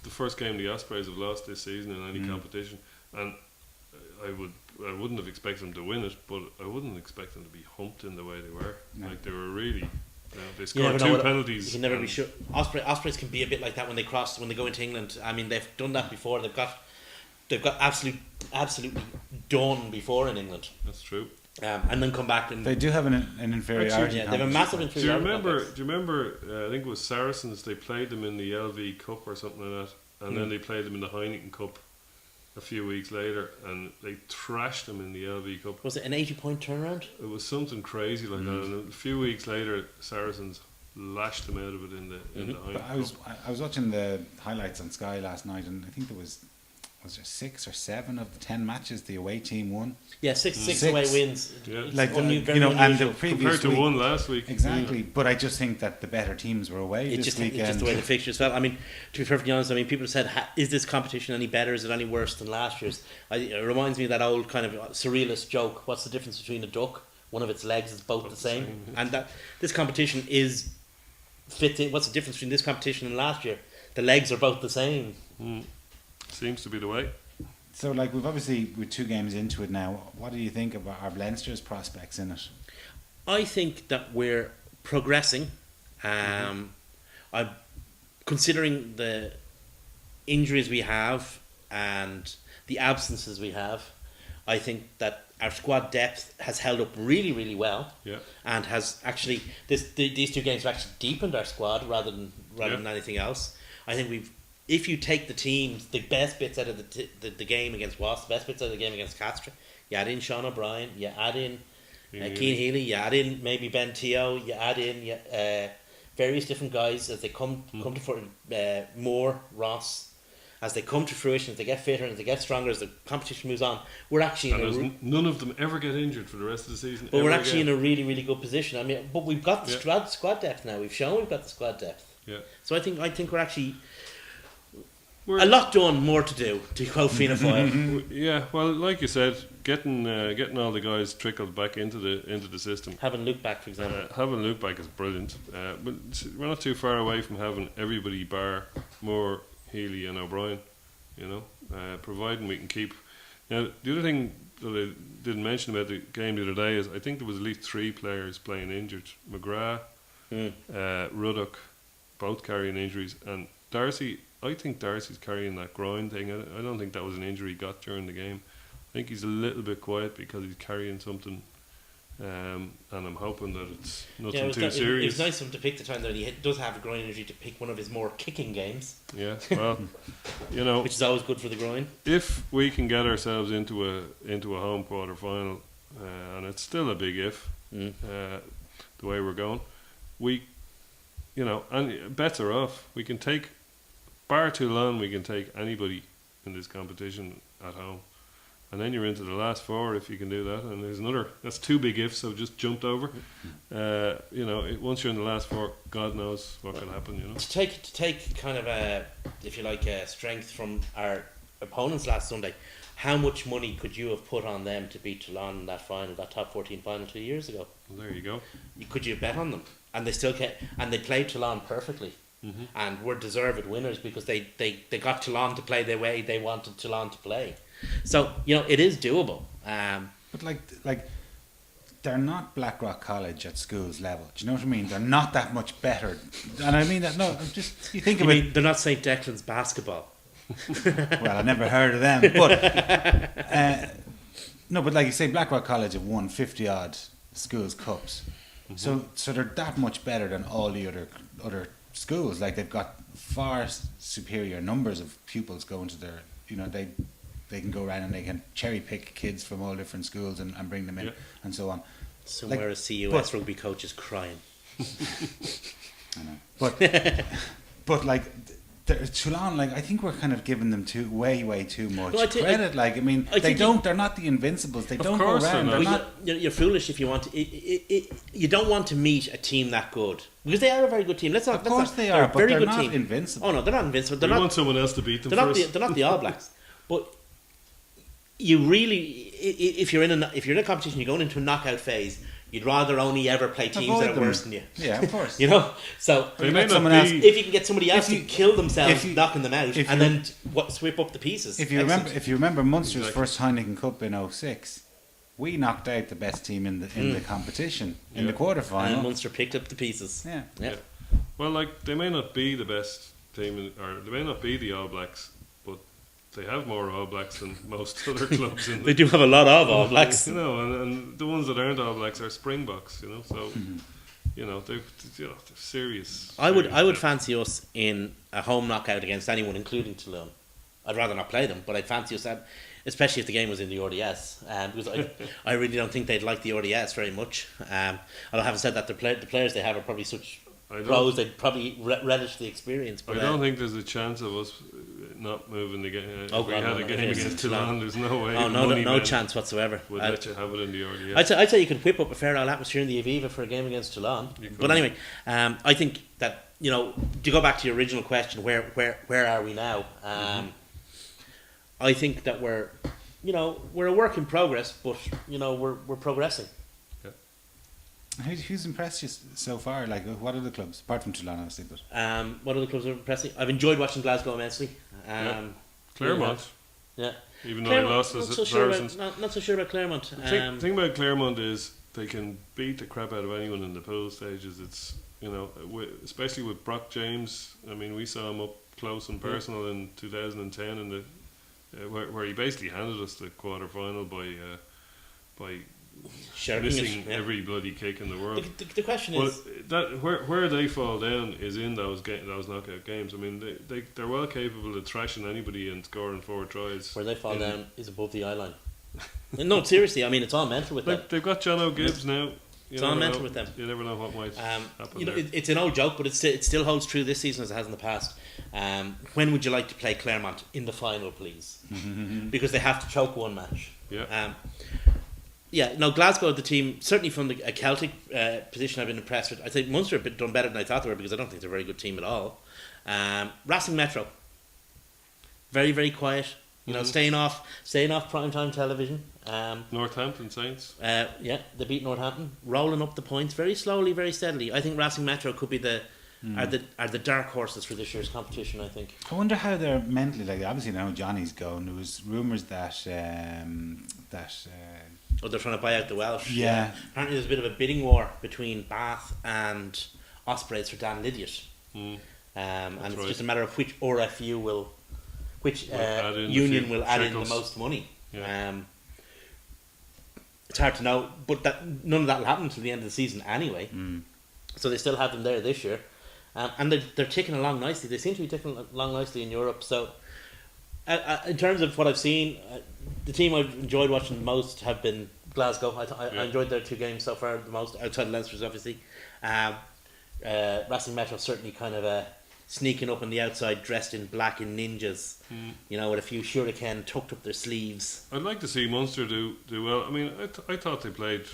Speaker 3: the first game the Ospreys have lost this season in any competition, and I wouldn't have expected them to win it, but I wouldn't expect them to be humped in the way they were.
Speaker 1: No.
Speaker 3: Like they were really. They
Speaker 2: You
Speaker 3: scored
Speaker 2: never know
Speaker 3: 2
Speaker 2: what-
Speaker 3: penalties.
Speaker 2: You can never be
Speaker 3: and-
Speaker 2: sure. Ospreys can be a bit like that when they go into England. I mean, they've done that before. They've got absolutely done before in England,
Speaker 3: That's true.
Speaker 2: and then come back and
Speaker 1: They do have an inferiority.
Speaker 2: yeah, they have a massive
Speaker 3: Do you
Speaker 2: inferiority
Speaker 3: remember?
Speaker 2: complex.
Speaker 3: Do you remember? I think it was Saracens. They played them in the LV Cup or something like that, and then they played them in the Heineken Cup a few weeks later, and they thrashed them in the LV Cup.
Speaker 2: Was it an 80-point turnaround?
Speaker 3: It was something crazy like that, and a few weeks later, Saracens lashed them out of it in the Heineken
Speaker 1: But I was watching the highlights on Sky last night, and I think there was there 6 or 7 of the 10 matches the away team won.
Speaker 2: Yeah, six
Speaker 1: Six.
Speaker 2: away wins.
Speaker 3: Yeah.
Speaker 1: Like
Speaker 2: Very
Speaker 1: and the
Speaker 2: unusual.
Speaker 1: previous
Speaker 3: compared to
Speaker 1: week,
Speaker 3: one last week.
Speaker 1: exactly. But I just think that the better teams were away
Speaker 2: It's
Speaker 1: this
Speaker 2: just
Speaker 1: weekend.
Speaker 2: the way the fixtures fell. I mean, to be perfectly honest, I mean, people have said, is this competition any better? Is it any worse than last year's? It reminds me of that old kind of surrealist joke. What's the difference between a duck? One of its legs is both the same. And that this competition is fit in. What's the difference between this competition and last year? The legs are both the same.
Speaker 3: Seems to be the way.
Speaker 1: So, like, we've obviously with 2 games into it now. What do you think about our Leinster's prospects in it?
Speaker 2: I think that we're progressing. I'm considering the injuries we have and the absences we have. I think that our squad depth has held up really, really well,
Speaker 3: Yeah.
Speaker 2: and has actually these 2 games have actually deepened our squad rather than anything else. I think if you take the teams, the best bits out of the game against Wasps, the best bits out of the game against Castres, you add in Sean O'Brien, you add in Cian Healy, you add in maybe Ben Teo, you add in various different guys as they come to Moore, Ross, as they come to fruition, as they get fitter, as they get stronger, as the competition moves on. We're actually
Speaker 3: None of them ever get injured for the rest of the season.
Speaker 2: but we're actually in a really, really good position. I mean, but we've got the
Speaker 3: Yeah.
Speaker 2: squad depth now. We've shown we've got the squad depth.
Speaker 3: Yeah.
Speaker 2: So I think we're actually a lot done, more to do. To quote Fianna Fáil.
Speaker 3: Yeah, well, like you said, getting all the guys trickled back into the system.
Speaker 2: Having Luke back, for example.
Speaker 3: Having Luke back is brilliant, but we're not too far away from having everybody bar Moore, Healy, and O'Brien. You know, providing we can keep. Now, the other thing that I didn't mention about the game the other day is I think there was at least 3 players playing injured. McGrath, Ruddock, both carrying injuries, and Darcy. I think Darcy's carrying that groin thing. I don't think that was an injury he got during the game. I think he's a little bit quiet because he's carrying something, and I'm hoping that it's nothing too serious.
Speaker 2: It was nice of him to pick the time that he does have a groin injury to pick one of his more kicking games.
Speaker 3: Yeah, well, you know,
Speaker 2: which is always good for the groin.
Speaker 3: If we can get ourselves into a home quarter final, and it's still a big if, the way we're going, and better off. We can take, bar Toulon, we can take anybody in this competition at home. And then you're into the last 4 if you can do that. And there's another, that's 2 big ifs, so just jumped over. Once you're in the last 4, God knows what can happen, you know.
Speaker 2: To take kind of a, if you like, a strength from our opponents last Sunday, how much money could you have put on them to beat Toulon in that final, that top 14 final 2 years ago?
Speaker 3: Well, there you go.
Speaker 2: Could you bet on them? And they still and they played Toulon perfectly. And were deserved winners because they got Toulon to play the way they wanted Toulon to play. So, it is doable.
Speaker 1: But like they're not Blackrock College at schools level. Do you know what I mean? They're not that much better. And I mean that, no, just, you think of it.
Speaker 2: They're not St. Declan's basketball.
Speaker 1: Well, I never heard of them. But, no, but like you say, Blackrock College have won 50 odd schools cups. So they're that much better than all the other schools. Like, they've got far superior numbers of pupils going to their, they can go around and they can cherry pick kids from all different schools and bring them in and so on.
Speaker 2: Somewhere a CUS rugby coach is crying.
Speaker 1: I know. But like, Toulon, like, I think we're kind of giving them way too much credit. They're not the Invincibles. They don't go around.
Speaker 2: You're foolish if you want to. You don't want to meet a team that good because they are a very good team.
Speaker 1: Of course they are, but they're not invincible.
Speaker 2: Oh no, they're not invincible.
Speaker 3: We want someone else to beat them.
Speaker 2: They're not the All Blacks. But you really, if you're in a competition, you're going into a knockout phase. you'd rather only ever play teams
Speaker 1: Avoid
Speaker 2: that are
Speaker 1: them.
Speaker 2: worse than you.
Speaker 1: Yeah, of course.
Speaker 2: You know, so
Speaker 3: They
Speaker 1: you
Speaker 3: may
Speaker 1: let
Speaker 3: not
Speaker 1: someone
Speaker 3: be.
Speaker 1: else-
Speaker 2: if you can get somebody else
Speaker 1: If you-
Speaker 2: to kill themselves
Speaker 1: if you-
Speaker 2: knocking them out,
Speaker 1: if
Speaker 2: and
Speaker 1: you-
Speaker 2: then sweep up the pieces.
Speaker 1: If you remember Munster's
Speaker 3: Exactly.
Speaker 1: first Heineken Cup in 06, we knocked out the best team in the competition in the
Speaker 3: Yeah.
Speaker 1: quarterfinal.
Speaker 2: and Munster picked up the pieces.
Speaker 1: Yeah.
Speaker 2: Yeah.
Speaker 3: Well, like they may not be the best team, or they may not be the All Blacks, but they have more All Blacks than most other clubs in
Speaker 2: They do have a lot of All Blacks.
Speaker 3: You know, and the ones that aren't All Blacks are Springboks. You know, so
Speaker 1: Mm-hmm.
Speaker 3: they're serious.
Speaker 2: I would
Speaker 3: serious.
Speaker 2: fancy us in a home knockout against anyone, including Toulon. I'd rather not play them, but I'd fancy us that, especially if the game was in the RDS, because I really don't think they'd like the RDS very much. Although having said that, the players they have are probably such
Speaker 3: I
Speaker 2: pros, they'd probably relish the experience.
Speaker 3: I
Speaker 2: But
Speaker 3: don't think there's a chance of us not moving the game.
Speaker 2: Oh,
Speaker 3: If we
Speaker 2: God,
Speaker 3: had
Speaker 2: no,
Speaker 3: a
Speaker 2: no,
Speaker 3: game
Speaker 2: it is.
Speaker 3: against Toulon, there's no way.
Speaker 2: oh,
Speaker 3: Money
Speaker 2: no
Speaker 3: men
Speaker 2: chance whatsoever.
Speaker 3: would let you have it in the RDS.
Speaker 2: I'd say you could whip up a fair old atmosphere in the Aviva for a game against Toulon.
Speaker 3: You could.
Speaker 2: But anyway, I think that, to go back to your original question, where are we now? I think that we're a work in progress, but we're progressing.
Speaker 1: Who's impressed you so far? Like, what are the clubs apart from Toulon, obviously? But
Speaker 2: What other clubs are impressing? I've enjoyed watching Glasgow immensely.
Speaker 3: Claremont,
Speaker 2: Yeah.
Speaker 3: even though
Speaker 2: Claremont,
Speaker 3: they lost to
Speaker 2: not so sure
Speaker 3: Saracens.
Speaker 2: about, not so sure about Claremont.
Speaker 3: The thing about Claremont is they can beat the crap out of anyone in the pool stages. It's especially with Brock James. I mean, we saw him up close and personal in 2010, in the where he basically handed us the quarter final by
Speaker 2: Shirking
Speaker 3: missing
Speaker 2: it, yeah.
Speaker 3: every bloody kick in the world.
Speaker 2: The question
Speaker 3: But
Speaker 2: is,
Speaker 3: that where they fall down is in those knockout games. I mean, they're well capable of thrashing anybody and scoring 4 tries.
Speaker 2: where they fall
Speaker 3: in-
Speaker 2: down is above the eye line. No, seriously, I mean, it's all mental with them.
Speaker 3: They've got John O'Gibbs now.
Speaker 2: It's all mental with them.
Speaker 3: You never know what might happen there.
Speaker 2: It's an old joke, but it still holds true this season as it has in the past. When would you like to play Claremont in the final, please? Because they have to choke one match.
Speaker 3: Yeah.
Speaker 2: Glasgow, the team, certainly from a Celtic position, I've been impressed with. I think Munster have done better than I thought they were, because I don't think they're a very good team at all. Racing Metro, very, very quiet. Staying off primetime television.
Speaker 3: Northampton Saints.
Speaker 2: They beat Northampton, rolling up the points very slowly, very steadily. I think Racing Metro could be are the dark horses for this year's competition. I think.
Speaker 1: I wonder how they're mentally. Like, obviously now Johnny's going. There was rumours that
Speaker 2: They're trying to buy out the Welsh.
Speaker 1: Yeah.
Speaker 2: Apparently, there's a bit of a bidding war between Bath and Ospreys for Dan Lydiot. And it's
Speaker 3: right.
Speaker 2: just a matter of which RFU which
Speaker 3: add in a
Speaker 2: union
Speaker 3: few
Speaker 2: will add in the
Speaker 3: shekels.
Speaker 2: most money.
Speaker 3: Yeah.
Speaker 2: It's hard to know, but none of that will happen until the end of the season anyway. So they still have them there this year, and they're ticking along nicely. They seem to be ticking along nicely in Europe. So, in terms of what I've seen, the team I've enjoyed watching the most have been Glasgow. I enjoyed their 2 games so far the most, outside of Leinster's obviously. Racing Metro certainly kind of sneaking up on the outside, dressed in black in ninjas, with a few shuriken tucked up their sleeves.
Speaker 3: I'd like to see Munster do well. I mean, I thought they played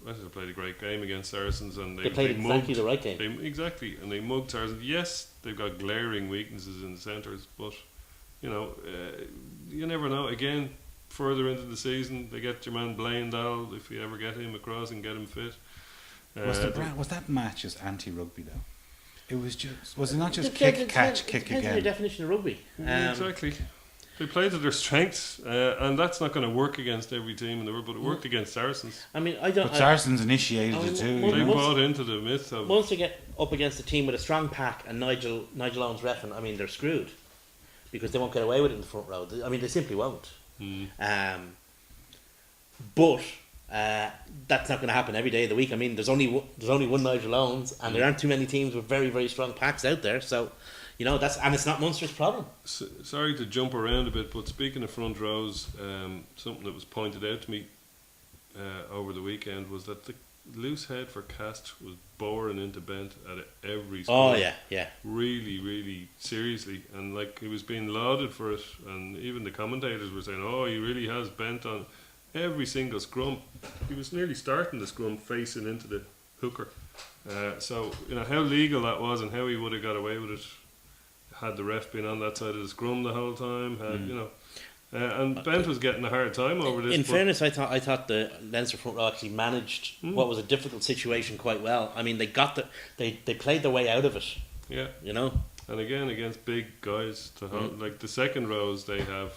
Speaker 3: a great game against Saracens, and
Speaker 2: They played exactly the right game.
Speaker 3: And they mugged Saracens. Yes, they've got glaring weaknesses in the centres, but you never know. Again, further into the season, they get your man Blaindal, if you ever get him across and get him fit.
Speaker 1: was that match just anti-rugby though? It was it not just
Speaker 2: Depends-
Speaker 1: kick, catch,
Speaker 2: depends
Speaker 1: kick
Speaker 2: on your
Speaker 1: again?
Speaker 2: definition of rugby.
Speaker 3: Exactly. They played to their strengths, and that's not going to work against every team in the world, but it worked against Saracens.
Speaker 2: I mean, I don't.
Speaker 1: But Saracens initiated
Speaker 2: I mean,
Speaker 1: it too.
Speaker 2: Munster-
Speaker 3: They
Speaker 1: you know?
Speaker 3: bought into the myth of
Speaker 2: Once they get up against a team with a strong pack and Nigel Owens reffing, I mean, they're screwed because they won't get away with it in the front row. I mean, they simply won't. But that's not going to happen every day of the week. I mean, there's only one Nigel Owens, and there aren't too many teams with very, very strong packs out there. So, and it's not Munster's problem.
Speaker 3: Sorry to jump around a bit, but speaking of front rows, something that was pointed out to me over the weekend was that the loose head for Cast was boring into Bent at every score.
Speaker 2: Oh yeah.
Speaker 3: Really, really seriously, and like he was being lauded for it, and even the commentators were saying, "Oh, he really has Bent on every single scrum." He was nearly starting the scrum facing into the hooker. So how legal that was and how he would have got away with it had the ref been on that side of the scrum the whole time. And Bent was getting a hard time over this.
Speaker 2: In fairness, I thought the Leinster front row actually managed what was a difficult situation quite well. I mean, they played their way out of it.
Speaker 3: Yeah.
Speaker 2: You know.
Speaker 3: And again, against big guys, like the second rows, they have.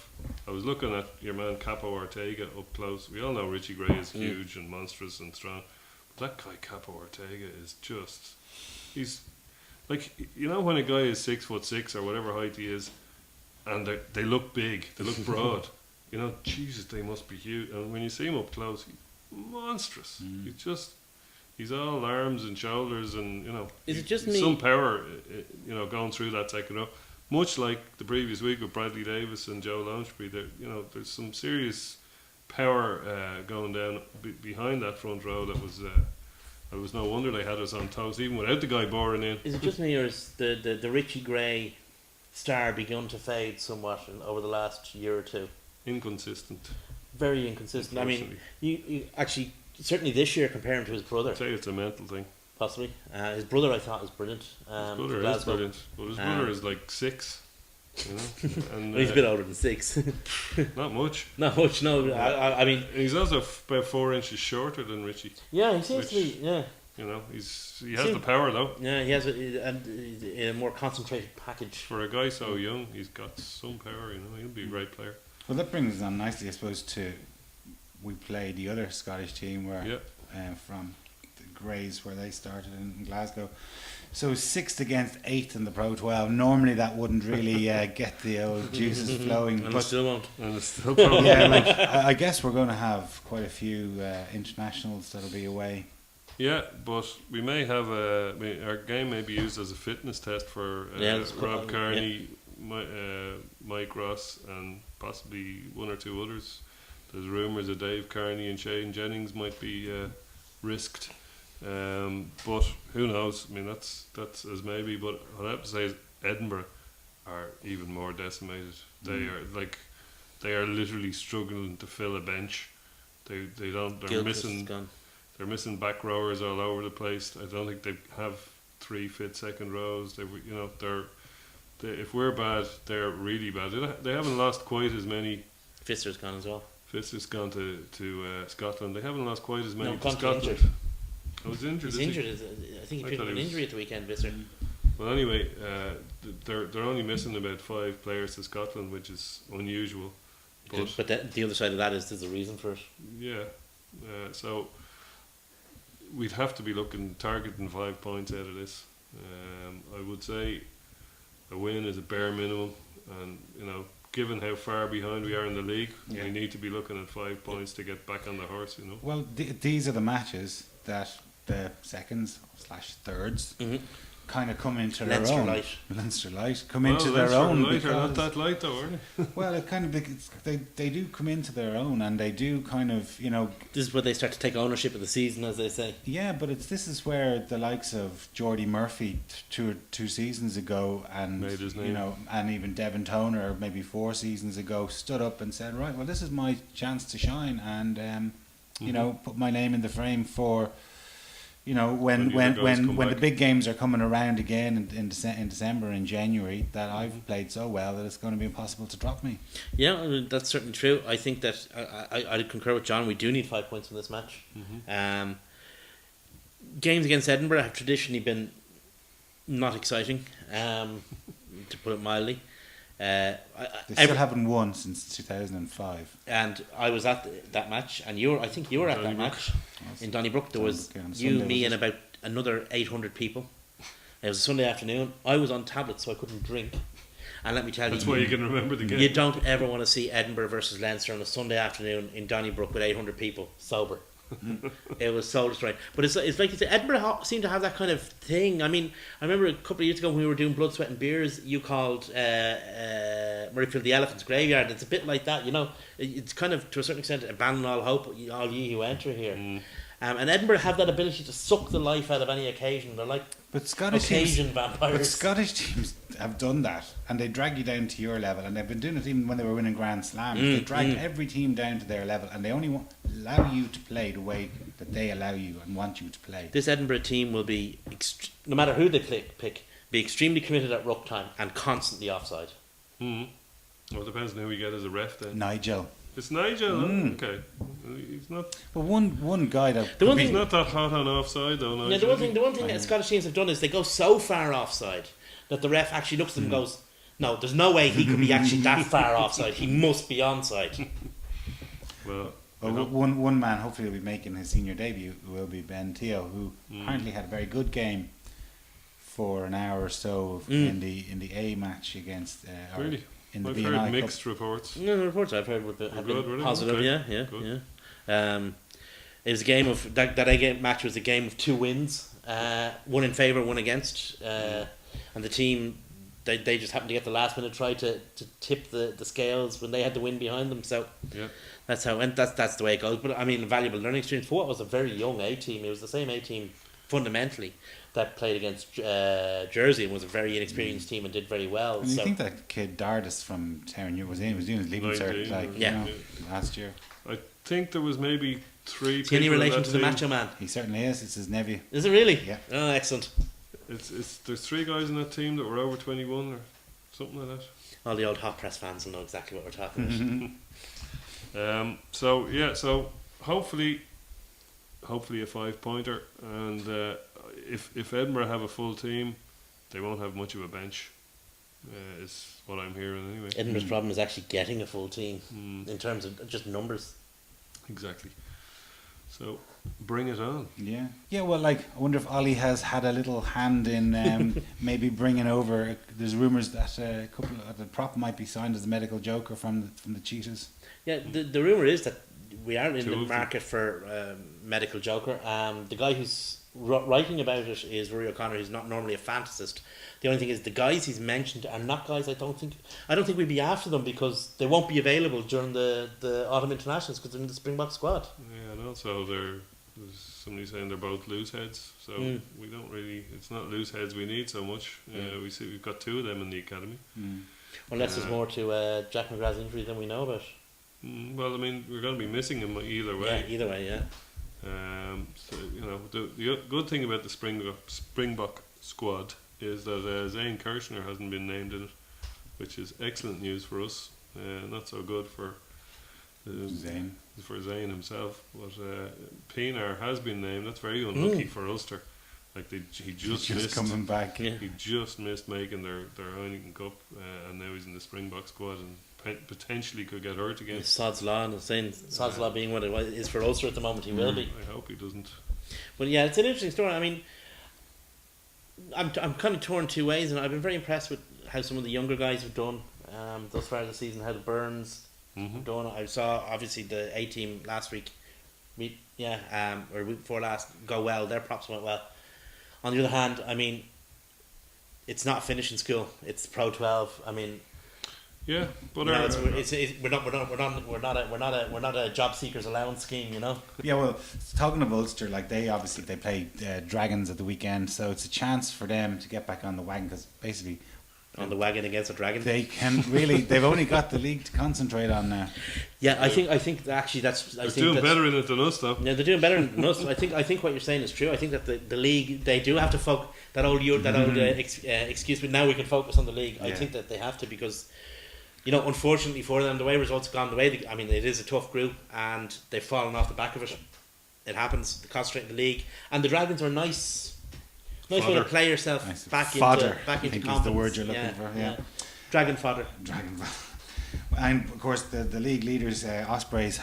Speaker 3: I was looking at your man Capo Ortega up close. We all know Richie Gray is huge and monstrous and strong, but that guy Capo Ortega is just. He's like, you know, when a guy is 6'6" or whatever height he is, and they look big, they look broad. You know, Jesus, they must be huge. And when you see him up close, he's monstrous. He's all arms and shoulders, and you know,
Speaker 2: is it just me?
Speaker 3: Some power, you know, going through that second row. Much like the previous week with Bradley Davis and Joe Loungebury, there's some serious power going down behind that front row. That was no wonder they had us on toast, even without the guy boring in.
Speaker 2: Is it just me, or is the Richie Gray star begun to fade somewhat over the last year or two?
Speaker 3: Inconsistent.
Speaker 2: Very inconsistent. I mean, you actually. Certainly this year, comparing to his brother.
Speaker 3: I'd say it's a mental thing.
Speaker 2: Possibly. His brother, I thought, was brilliant.
Speaker 3: His brother is brilliant. But his brother is like 6. You know? And,
Speaker 2: he's a bit older than 6.
Speaker 3: Not much.
Speaker 2: Not much, no. I mean...
Speaker 3: He's also about 4 inches shorter than Richie.
Speaker 2: Yeah, he seems to be, yeah.
Speaker 3: You know, he has the power, though.
Speaker 2: Yeah, he has a more concentrated package.
Speaker 3: For a guy so young, he's got some power, you know. He'll be a great player.
Speaker 1: Well, that brings us on nicely, I suppose, to... We played the other Scottish team where from the Greys, where they started in Glasgow. So 6th against 8th in the Pro 12. Normally that wouldn't really get the old juices flowing.
Speaker 2: And it still won't.
Speaker 3: And it's still probably
Speaker 1: I guess we're going to have quite a few internationals that'll be away.
Speaker 3: Yeah, but we may have our game may be used as a fitness test for Rob Kearney, Mike Ross, and possibly 1 or 2 others. There's rumours that Dave Kearney and Shane Jennings might be risked, but who knows? I mean, that's as maybe. But what I have to say is Edinburgh are even more decimated. They are literally struggling to fill a bench. They're missing back rowers all over the place. I don't think they have 3 fit second rows. If we're bad, they're really bad. They haven't lost quite as many.
Speaker 2: Pfister's gone as well.
Speaker 3: Pfister's gone to Scotland. They haven't lost quite as many to
Speaker 2: Scotland.
Speaker 3: Injured. I was injured.
Speaker 2: He's injured. I think he picked up an injury at the weekend, Pfister.
Speaker 3: Well, anyway, they're only missing about 5 players to Scotland, which is unusual.
Speaker 2: But the other side of that is there's a reason for it.
Speaker 3: Yeah. So we'd have to be targeting 5 points out of this. I would say a win is a bare minimum, and you know, given how far behind we are in the league, we need to be looking at 5 points to get back on the horse, you know.
Speaker 1: Well, these are the matches that the seconds/thirds kind of come into their own. Leinster Light come into their own.
Speaker 3: Leinster Light are not that light though, are they?
Speaker 1: Well, it kind of they do come into their own, and they do kind of, you know.
Speaker 2: This is where they start to take ownership of the season, as they say.
Speaker 1: Yeah, but this is where the likes of Geordie Murphy two seasons ago, and
Speaker 3: made his name.
Speaker 1: You know, and even Devin Toner maybe 4 seasons ago stood up and said, right, well, this is my chance to shine, and you know, put my name in the frame for. You know, when the big games are coming around again in December and January, that I've played so well that it's going to be impossible to drop me.
Speaker 2: Yeah, that's certainly true. I think that I concur with John. We do need 5 points in this match. Games against Edinburgh have traditionally been not exciting, to put it mildly.
Speaker 1: They still haven't won since 2005.
Speaker 2: And I was at that match, and I think you were at that match in Donnybrook. There was you, me, and about another 800 people. It was a Sunday afternoon. I was on tablets, so I couldn't drink. And let me tell
Speaker 3: that's why you can remember the game.
Speaker 2: You don't ever want to see Edinburgh versus Leinster on a Sunday afternoon in Donnybrook with 800 people sober. It was so destroying. But it's like you say, Edinburgh seem to have that kind of thing. I mean, I remember a couple of years ago when we were doing Blood, Sweat and Beers, you called Murrayfield the Elephant's Graveyard. It's a bit like that, you know. It's kind of, to a certain extent, abandon all hope, all ye who enter here. And Edinburgh have that ability to suck the life out of any occasion. They're like occasion vampires.
Speaker 1: But Scottish teams have done that, and they drag you down to your level, and they've been doing it even when they were winning Grand Slams. They dragged every team down to their level, and they only allow you to play the way that they allow you and want you to play.
Speaker 2: This Edinburgh team will be, no matter who they pick, be extremely committed at ruck time and constantly offside.
Speaker 3: Well, it depends on who we get as a ref then.
Speaker 1: Nigel.
Speaker 3: It's Nigel, okay. He's not.
Speaker 1: But one guy that
Speaker 2: The one
Speaker 3: He's
Speaker 2: thing-
Speaker 3: not that hot on offside though. Nigel,
Speaker 2: Yeah, the one
Speaker 3: is
Speaker 2: thing that Scottish teams have done is they go so far offside that the ref actually looks at them and goes, "No, there's no way he could be actually that far offside. He must be onside."
Speaker 3: he? Well,
Speaker 1: Well, one man hopefully will be making his senior debut will be Ben Teo, who apparently had a very good game for an hour or so in the A match against or
Speaker 3: really,
Speaker 1: in the
Speaker 3: I've
Speaker 1: BNI
Speaker 3: heard
Speaker 1: Cup.
Speaker 3: mixed reports.
Speaker 2: No, the reports I've heard have
Speaker 3: Good,
Speaker 2: been
Speaker 3: really?
Speaker 2: positive.
Speaker 3: Okay.
Speaker 2: Yeah. It was a game of that A game match was a game of 2 wins, one in favour, one against, and the team they just happened to get the last minute try to tip the scales when they had the win behind them. So
Speaker 3: Yeah.
Speaker 2: that's how it went. That's the way it goes. But I mean, a valuable learning experience for what was a very young A team. It was the same A team fundamentally that played against Jersey and was a very inexperienced team and did very well.
Speaker 1: And you
Speaker 2: So
Speaker 1: think that kid Dardis from Terran was doing his leaving cert
Speaker 3: 19,
Speaker 1: like
Speaker 2: yeah.
Speaker 1: last year.
Speaker 3: I think there was maybe 3
Speaker 2: is he any
Speaker 3: people in
Speaker 2: relation
Speaker 3: that
Speaker 2: to the
Speaker 3: team.
Speaker 2: Macho Man?
Speaker 1: He certainly is. It's his nephew.
Speaker 2: Is it really?
Speaker 1: Yeah.
Speaker 2: Oh, excellent.
Speaker 3: It's there's 3 guys in that team that were over 21 or something like that.
Speaker 2: All the old hot press fans will know exactly what we're talking about.
Speaker 3: So hopefully a 5-pointer, and if Edinburgh have a full team, they won't have much of a bench. Is what I'm hearing anyway.
Speaker 2: Edinburgh's problem is actually getting a full team
Speaker 3: Mm,
Speaker 2: in terms of just numbers.
Speaker 3: exactly. So bring it on.
Speaker 1: Yeah. Yeah, well, like, I wonder if Ollie has had a little hand in maybe bringing over. There's rumours that a couple of the prop might be signed as a medical joker from the Cheetahs.
Speaker 2: Yeah, the rumour is that we are in
Speaker 3: 2
Speaker 2: the
Speaker 3: of them.
Speaker 2: market for medical joker. The guy who's writing about it is Rory O'Connor, who's not normally a fantasist. The only thing is the guys he's mentioned are not guys I don't think we'd be after them because they won't be available during the autumn internationals because they're in the Springbok squad.
Speaker 3: Yeah, and also there's somebody saying they're both loose heads, so we don't really. It's not loose heads we need so much. We see we've got 2 of them in the academy.
Speaker 2: Unless there's more to Jack McGrath's injury than we know about.
Speaker 3: Well, I mean, we're going to be missing him either way.
Speaker 2: Yeah, either way, yeah.
Speaker 3: So the good thing about the Springbok squad is that Zane Kirshner hasn't been named in it, which is excellent news for us. Not so good for
Speaker 1: Zane.
Speaker 3: himself, but Pienaar has been named. That's very unlucky for Ulster. Like he just missed
Speaker 1: coming back.
Speaker 2: Yeah.
Speaker 3: He just missed making their Heineken Cup, and now he's in the Springbok squad and potentially could get hurt again.
Speaker 2: Sod's Law, and saying Sod's Law being what it is for Ulster at the moment, he will be.
Speaker 3: I hope he doesn't.
Speaker 2: But yeah, it's an interesting story. I mean, I'm kind of torn 2 ways, and I've been very impressed with how some of the younger guys have done thus far this season. How the Burns have done. I saw obviously the A team last week, or week before last go well. Their props went well. On the other hand, I mean, it's not a finishing school. It's Pro 12. I mean,
Speaker 3: Yeah, but
Speaker 2: you know, we're not a job seekers allowance scheme. You know.
Speaker 1: Yeah, well, talking of Ulster, like they play Dragons at the weekend, so it's a chance for them to get back on the wagon because basically
Speaker 2: On the wagon against a dragon.
Speaker 1: they've only got the league to concentrate on now.
Speaker 2: Yeah, I think actually
Speaker 3: they're doing better in it than us, though.
Speaker 2: Yeah, they're doing better than us. I think what you're saying is true. I think that the league, they do have to focus that old excuse, but now we can focus on the league. I
Speaker 1: Yeah.
Speaker 2: think that they have to because, you know, unfortunately for them, the way results have gone the way. I mean, it is a tough group and they've fallen off the back of it. It happens. They concentrate in the league, and the Dragons are nice way
Speaker 3: Fodder.
Speaker 2: to play yourself
Speaker 1: Nice.
Speaker 2: back
Speaker 1: Fodder,
Speaker 2: into
Speaker 1: I think is the
Speaker 2: confidence.
Speaker 1: word you're looking for, yeah.
Speaker 2: Dragon fodder.
Speaker 1: Dragon. And of course, the league leaders, Ospreys,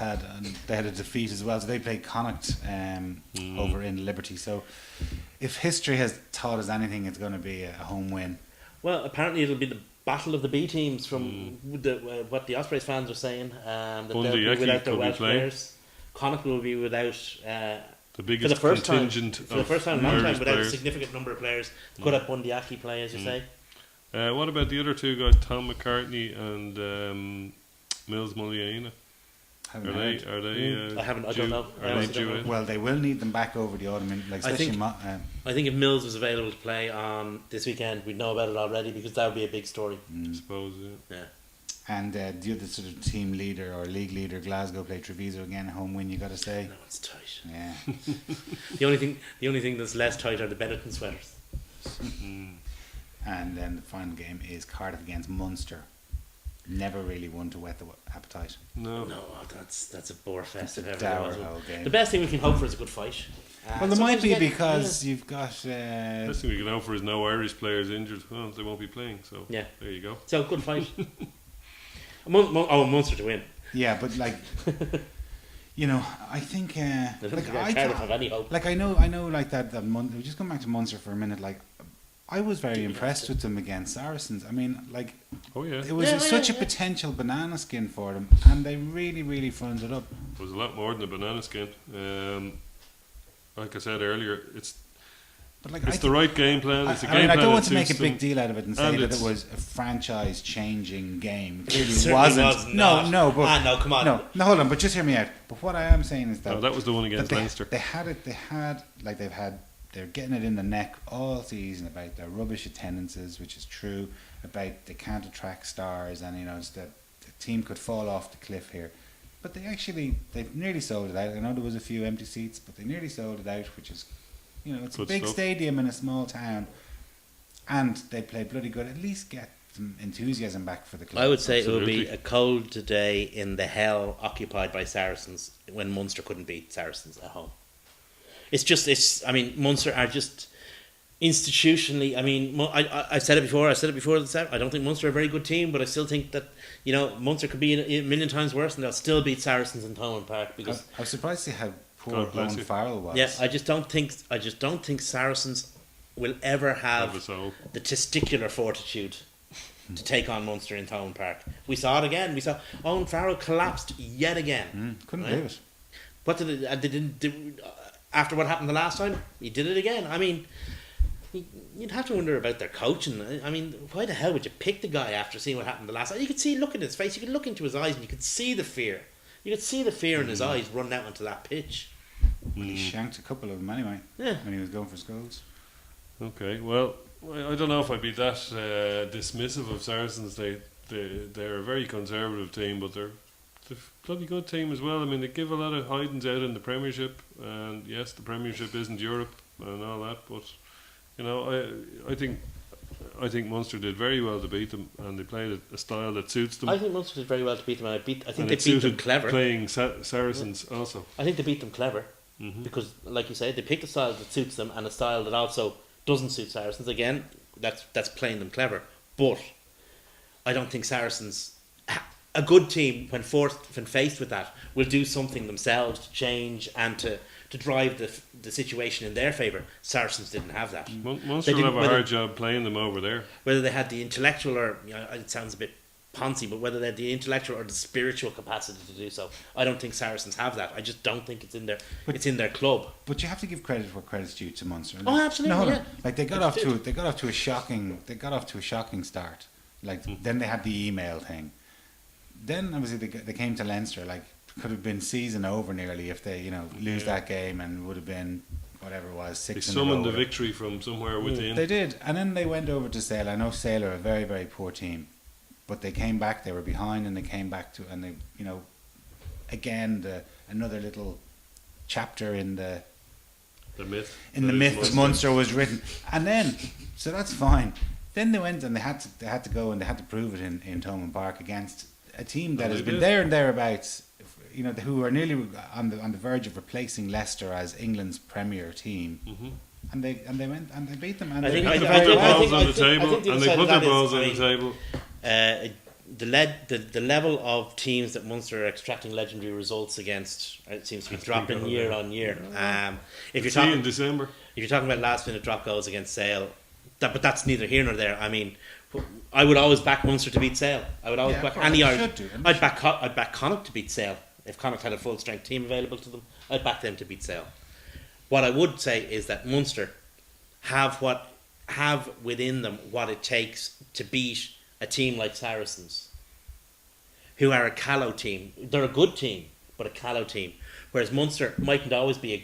Speaker 1: they had a defeat as well. So they played Connacht over in Liberty. So if history has taught us anything, it's going to be a home win.
Speaker 2: Well, apparently it'll be the battle of the B teams from what the Ospreys fans are saying. That they'll
Speaker 3: Bundy
Speaker 2: be
Speaker 3: Aki
Speaker 2: without their
Speaker 3: could be
Speaker 2: Welsh
Speaker 3: playing.
Speaker 2: players. Connacht will be without
Speaker 3: The biggest
Speaker 2: for the first
Speaker 3: contingent
Speaker 2: time. For the
Speaker 3: of
Speaker 2: first time in a long time,
Speaker 3: Irish
Speaker 2: without a
Speaker 3: players.
Speaker 2: significant number of players. Could have Bundy Aki play, as you say.
Speaker 3: What about the other 2 guys, Tom McCartney and Mills Muliaina?
Speaker 1: Haven't
Speaker 3: Are they?
Speaker 1: heard.
Speaker 3: Are they?
Speaker 2: I haven't. I
Speaker 3: due-
Speaker 2: don't know. I
Speaker 3: Are they
Speaker 2: honestly don't
Speaker 3: due
Speaker 2: know.
Speaker 3: in?
Speaker 1: Well, they will need them back over the autumn, like
Speaker 2: I
Speaker 1: especially
Speaker 2: think- I think if Mills was available to play on this weekend, we'd know about it already because that would be a big story.
Speaker 3: I suppose. Yeah.
Speaker 2: Yeah.
Speaker 1: and the other sort of team leader or league leader, Glasgow, play Treviso again, a home win. You got to say,
Speaker 2: No, it's tight.
Speaker 1: yeah.
Speaker 2: The only thing that's less tight are the Benetton sweaters.
Speaker 1: And then the final game is Cardiff against Munster. never really one to whet the appetite.
Speaker 3: No.
Speaker 2: No, that's a bore fest.
Speaker 1: It's a
Speaker 2: if ever there
Speaker 1: dour
Speaker 2: was one.
Speaker 1: whole game.
Speaker 2: The best thing we can hope for is a good fight.
Speaker 1: Well, there might
Speaker 2: sometimes
Speaker 1: be
Speaker 2: you get-
Speaker 1: because you've got.
Speaker 3: Best thing we can hope for is no Irish players injured. Well, they won't be playing, so
Speaker 2: Yeah.
Speaker 3: there you go.
Speaker 2: So good fight. Munster to win.
Speaker 1: Yeah, but like, you know, I think.
Speaker 2: I don't
Speaker 1: Like,
Speaker 2: think
Speaker 1: I
Speaker 2: Cardiff
Speaker 1: thought-
Speaker 2: have any hope.
Speaker 1: like I know, like that. We just come back to Munster for a minute. Like, I was very impressed with them against Saracens. I mean, like,
Speaker 3: Oh yeah,
Speaker 1: it was
Speaker 2: Yeah,
Speaker 1: such a
Speaker 2: yeah.
Speaker 1: potential banana skin for them, and they really fronted up.
Speaker 3: it was a lot more than a banana skin. Like I said earlier, it's
Speaker 1: But like,
Speaker 3: the right game plan. It's a
Speaker 1: I
Speaker 3: game
Speaker 1: mean, I
Speaker 3: plan
Speaker 1: don't
Speaker 3: that
Speaker 1: want to make a
Speaker 3: suits
Speaker 1: big
Speaker 3: them.
Speaker 1: deal out of it and say
Speaker 3: And
Speaker 1: that
Speaker 3: it's-
Speaker 1: it was a franchise-changing game. It clearly
Speaker 2: certainly
Speaker 1: wasn't.
Speaker 2: was
Speaker 1: No,
Speaker 2: not.
Speaker 1: no, but
Speaker 2: No, come on.
Speaker 1: no, hold on. But just hear me out. But what I am saying is that
Speaker 3: No, that was the one against
Speaker 1: that
Speaker 3: Leinster.
Speaker 1: they had it. They're getting it in the neck all season about their rubbish attendances, which is true. About they can't attract stars, and you know, it's that the team could fall off the cliff here. But they've nearly sold it out. I know there was a few empty seats, but they nearly sold it out, which is, you know, it's a
Speaker 3: Good
Speaker 1: big
Speaker 3: stuff.
Speaker 1: stadium in a small town, and they played bloody good. At least get some enthusiasm back for the club.
Speaker 2: I would say it would be
Speaker 3: Absolutely.
Speaker 2: a cold day in the hell occupied by Saracens when Munster couldn't beat Saracens at home. I mean, Munster are just institutionally. I mean, I've said it before. I don't think Munster are a very good team, but I still think that, you know, Munster could be a million times worse, and they'll still beat Saracens in Thomond Park because.
Speaker 1: I was surprised to see how poor
Speaker 3: God bless
Speaker 1: Owen
Speaker 3: you.
Speaker 1: Farrell was.
Speaker 2: Yeah, I just don't think Saracens will ever
Speaker 3: Have
Speaker 2: have
Speaker 3: a soul.
Speaker 2: the testicular fortitude to take on Munster in Thomond Park. We saw it again. We saw Owen Farrell collapsed yet again.
Speaker 1: Couldn't
Speaker 2: Right?
Speaker 1: believe it.
Speaker 2: What did it? They didn't do, after what happened the last time. He did it again. I mean, you'd have to wonder about their coaching. I mean, why the hell would you pick the guy after seeing what happened the last time? You could see, look at his face. You could look into his eyes, and you could see the fear. You could see the fear in his eyes running out onto that pitch.
Speaker 1: He shanked a couple of them anyway
Speaker 2: Yeah.
Speaker 1: when he was going for goals.
Speaker 3: Okay, well, I don't know if I'd be that dismissive of Saracens. They're a very conservative team, but they're a bloody good team as well. I mean, they give a lot of hidings out in the Premiership, and yes, the Premiership isn't Europe and all that, but you know, I think Munster did very well to beat them, and they played a style that suits them.
Speaker 2: I think Munster did very well to beat them, and I think
Speaker 3: and
Speaker 2: they
Speaker 3: it
Speaker 2: beat them
Speaker 3: suited
Speaker 2: clever.
Speaker 3: playing Saracens also.
Speaker 2: I think they beat them clever because, like you say, they picked a style that suits them and a style that also doesn't suit Saracens. Again, that's playing them clever. But I don't think Saracens, a good team, when faced with that, will do something themselves to change and to drive the situation in their favour. Saracens didn't have that.
Speaker 3: Munster
Speaker 2: They
Speaker 3: will have
Speaker 2: didn't-
Speaker 3: a hard job playing them over there.
Speaker 2: Whether they had the intellectual or, you know, it sounds a bit poncy, but whether they had the intellectual or the spiritual capacity to do so, I don't think Saracens have that. I just don't think it's in their club.
Speaker 1: But you have to give credit where credit's due to Munster.
Speaker 2: Oh, absolutely,
Speaker 1: hold on.
Speaker 2: yeah.
Speaker 1: Like they got
Speaker 2: They
Speaker 1: off
Speaker 2: did.
Speaker 1: to a shocking start. Like then they had the email thing. Then obviously they came to Leinster. Like could have been season over nearly if they lose that game, and would have been whatever it was
Speaker 3: They
Speaker 1: 6 in a row.
Speaker 3: summoned the victory from somewhere within.
Speaker 1: They did, and then they went over to Sale. I know Sale are a very, very poor team, but they came back. They were behind, and they came back to, and they, again, another little chapter in the
Speaker 3: myth.
Speaker 1: in the myth of Munster was written, and then so that's fine. Then they went and they had to go and they had to prove it in Thomond Park against a team that
Speaker 3: And
Speaker 1: has
Speaker 3: they
Speaker 1: been
Speaker 3: did.
Speaker 1: there and thereabouts. Who are nearly on the verge of replacing Leicester as England's premier team.
Speaker 3: Mm-hmm.
Speaker 1: And they went and they beat them. And
Speaker 2: I
Speaker 1: they
Speaker 2: think-
Speaker 1: beat
Speaker 3: They
Speaker 1: them
Speaker 3: put
Speaker 1: very
Speaker 3: their
Speaker 1: well.
Speaker 3: balls on the
Speaker 2: I
Speaker 3: table,
Speaker 2: think the
Speaker 3: and
Speaker 2: other
Speaker 3: they
Speaker 2: side
Speaker 3: put
Speaker 2: of
Speaker 3: their
Speaker 2: that is,
Speaker 3: balls
Speaker 2: I
Speaker 3: on the
Speaker 2: mean,
Speaker 3: table.
Speaker 2: The level of teams that Munster are extracting legendary results against, it seems to be dropping year on year. If you're
Speaker 3: See you in
Speaker 2: talking
Speaker 3: December.
Speaker 2: if you're talking about last minute drop goals against Sale, but that's neither here nor there. I mean, I would always back Munster to beat Sale. I would always
Speaker 1: Yeah,
Speaker 2: back
Speaker 1: of course,
Speaker 2: any
Speaker 1: you
Speaker 2: Irish.
Speaker 1: should do, and
Speaker 2: I'd back Connacht to beat Sale. If Connacht had a full strength team available to them, I'd back them to beat Sale. What I would say is that Munster have within them what it takes to beat a team like Saracens, who are a callow team. They're a good team, but a callow team. Whereas Munster mightn't always be a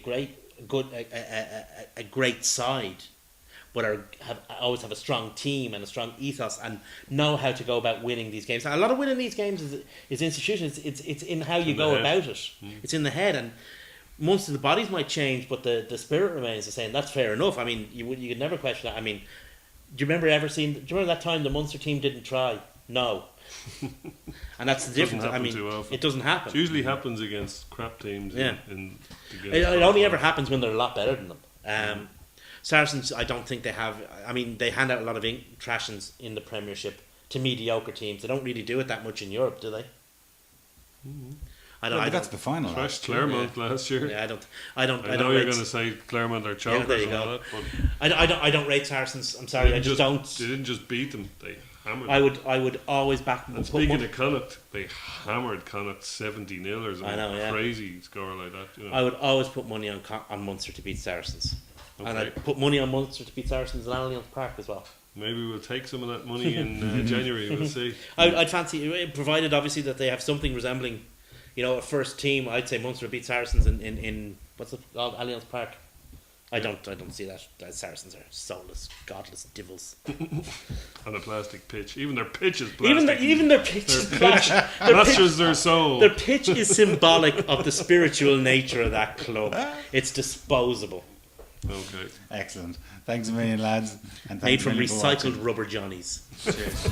Speaker 2: great side, but always have a strong team and a strong ethos and know how to go about winning these games. Now, a lot of winning these games is institutional. It's in how you
Speaker 3: in
Speaker 2: go
Speaker 3: the head.
Speaker 2: about it. It's in the head, and most of the bodies might change, but the spirit remains the same. That's fair enough. I mean, you could never question that. I mean, do you remember that time the Munster team didn't try? No. And that's the difference.
Speaker 3: Doesn't
Speaker 2: I
Speaker 3: happen
Speaker 2: mean,
Speaker 3: too often.
Speaker 2: it doesn't happen.
Speaker 3: It usually happens against crap teams.
Speaker 2: Yeah.
Speaker 3: In
Speaker 2: It only ever happens when they're a lot better than them. Saracens, I don't think they have. I mean, they hand out a lot of trashings in the Premiership to mediocre teams. They don't really do it that much in Europe, do they?
Speaker 3: Mm-hmm.
Speaker 1: But that's the final.
Speaker 3: Trashed Claremont last year.
Speaker 2: Yeah, I
Speaker 3: I
Speaker 2: don't
Speaker 3: know you're
Speaker 2: rate,
Speaker 3: going to say Claremont are chokers
Speaker 2: there you
Speaker 3: and all
Speaker 2: go.
Speaker 3: that, but
Speaker 2: I don't rate Saracens. I'm sorry, I just don't.
Speaker 3: They didn't just beat them; they hammered.
Speaker 2: I would always back them.
Speaker 3: And speaking of Connacht, they hammered Connacht 70-0 or something.
Speaker 2: I know, yeah.
Speaker 3: Crazy score like that. You know.
Speaker 2: I would always put money on Munster to beat Saracens, and
Speaker 3: Okay.
Speaker 2: I'd put money on Munster to beat Saracens in Allianz Park as well.
Speaker 3: Maybe we'll take some of that money in January. We'll see.
Speaker 2: I'd fancy, provided obviously that they have something resembling, a first team. I'd say Munster beat Saracens in what's it called, Allianz Park. I don't see that. Saracens are soulless, godless devils.
Speaker 3: On a plastic pitch. Even their pitch is plastic.
Speaker 2: Even their pitch is plastic.
Speaker 3: Masters their soul.
Speaker 2: Their pitch is symbolic of the spiritual nature of that club. It's disposable.
Speaker 3: Okay.
Speaker 1: Excellent. Thanks a million, lads. And
Speaker 2: Made
Speaker 1: thanks
Speaker 2: from
Speaker 1: a million for watching.
Speaker 2: recycled rubber johnnies.
Speaker 1: Cheers.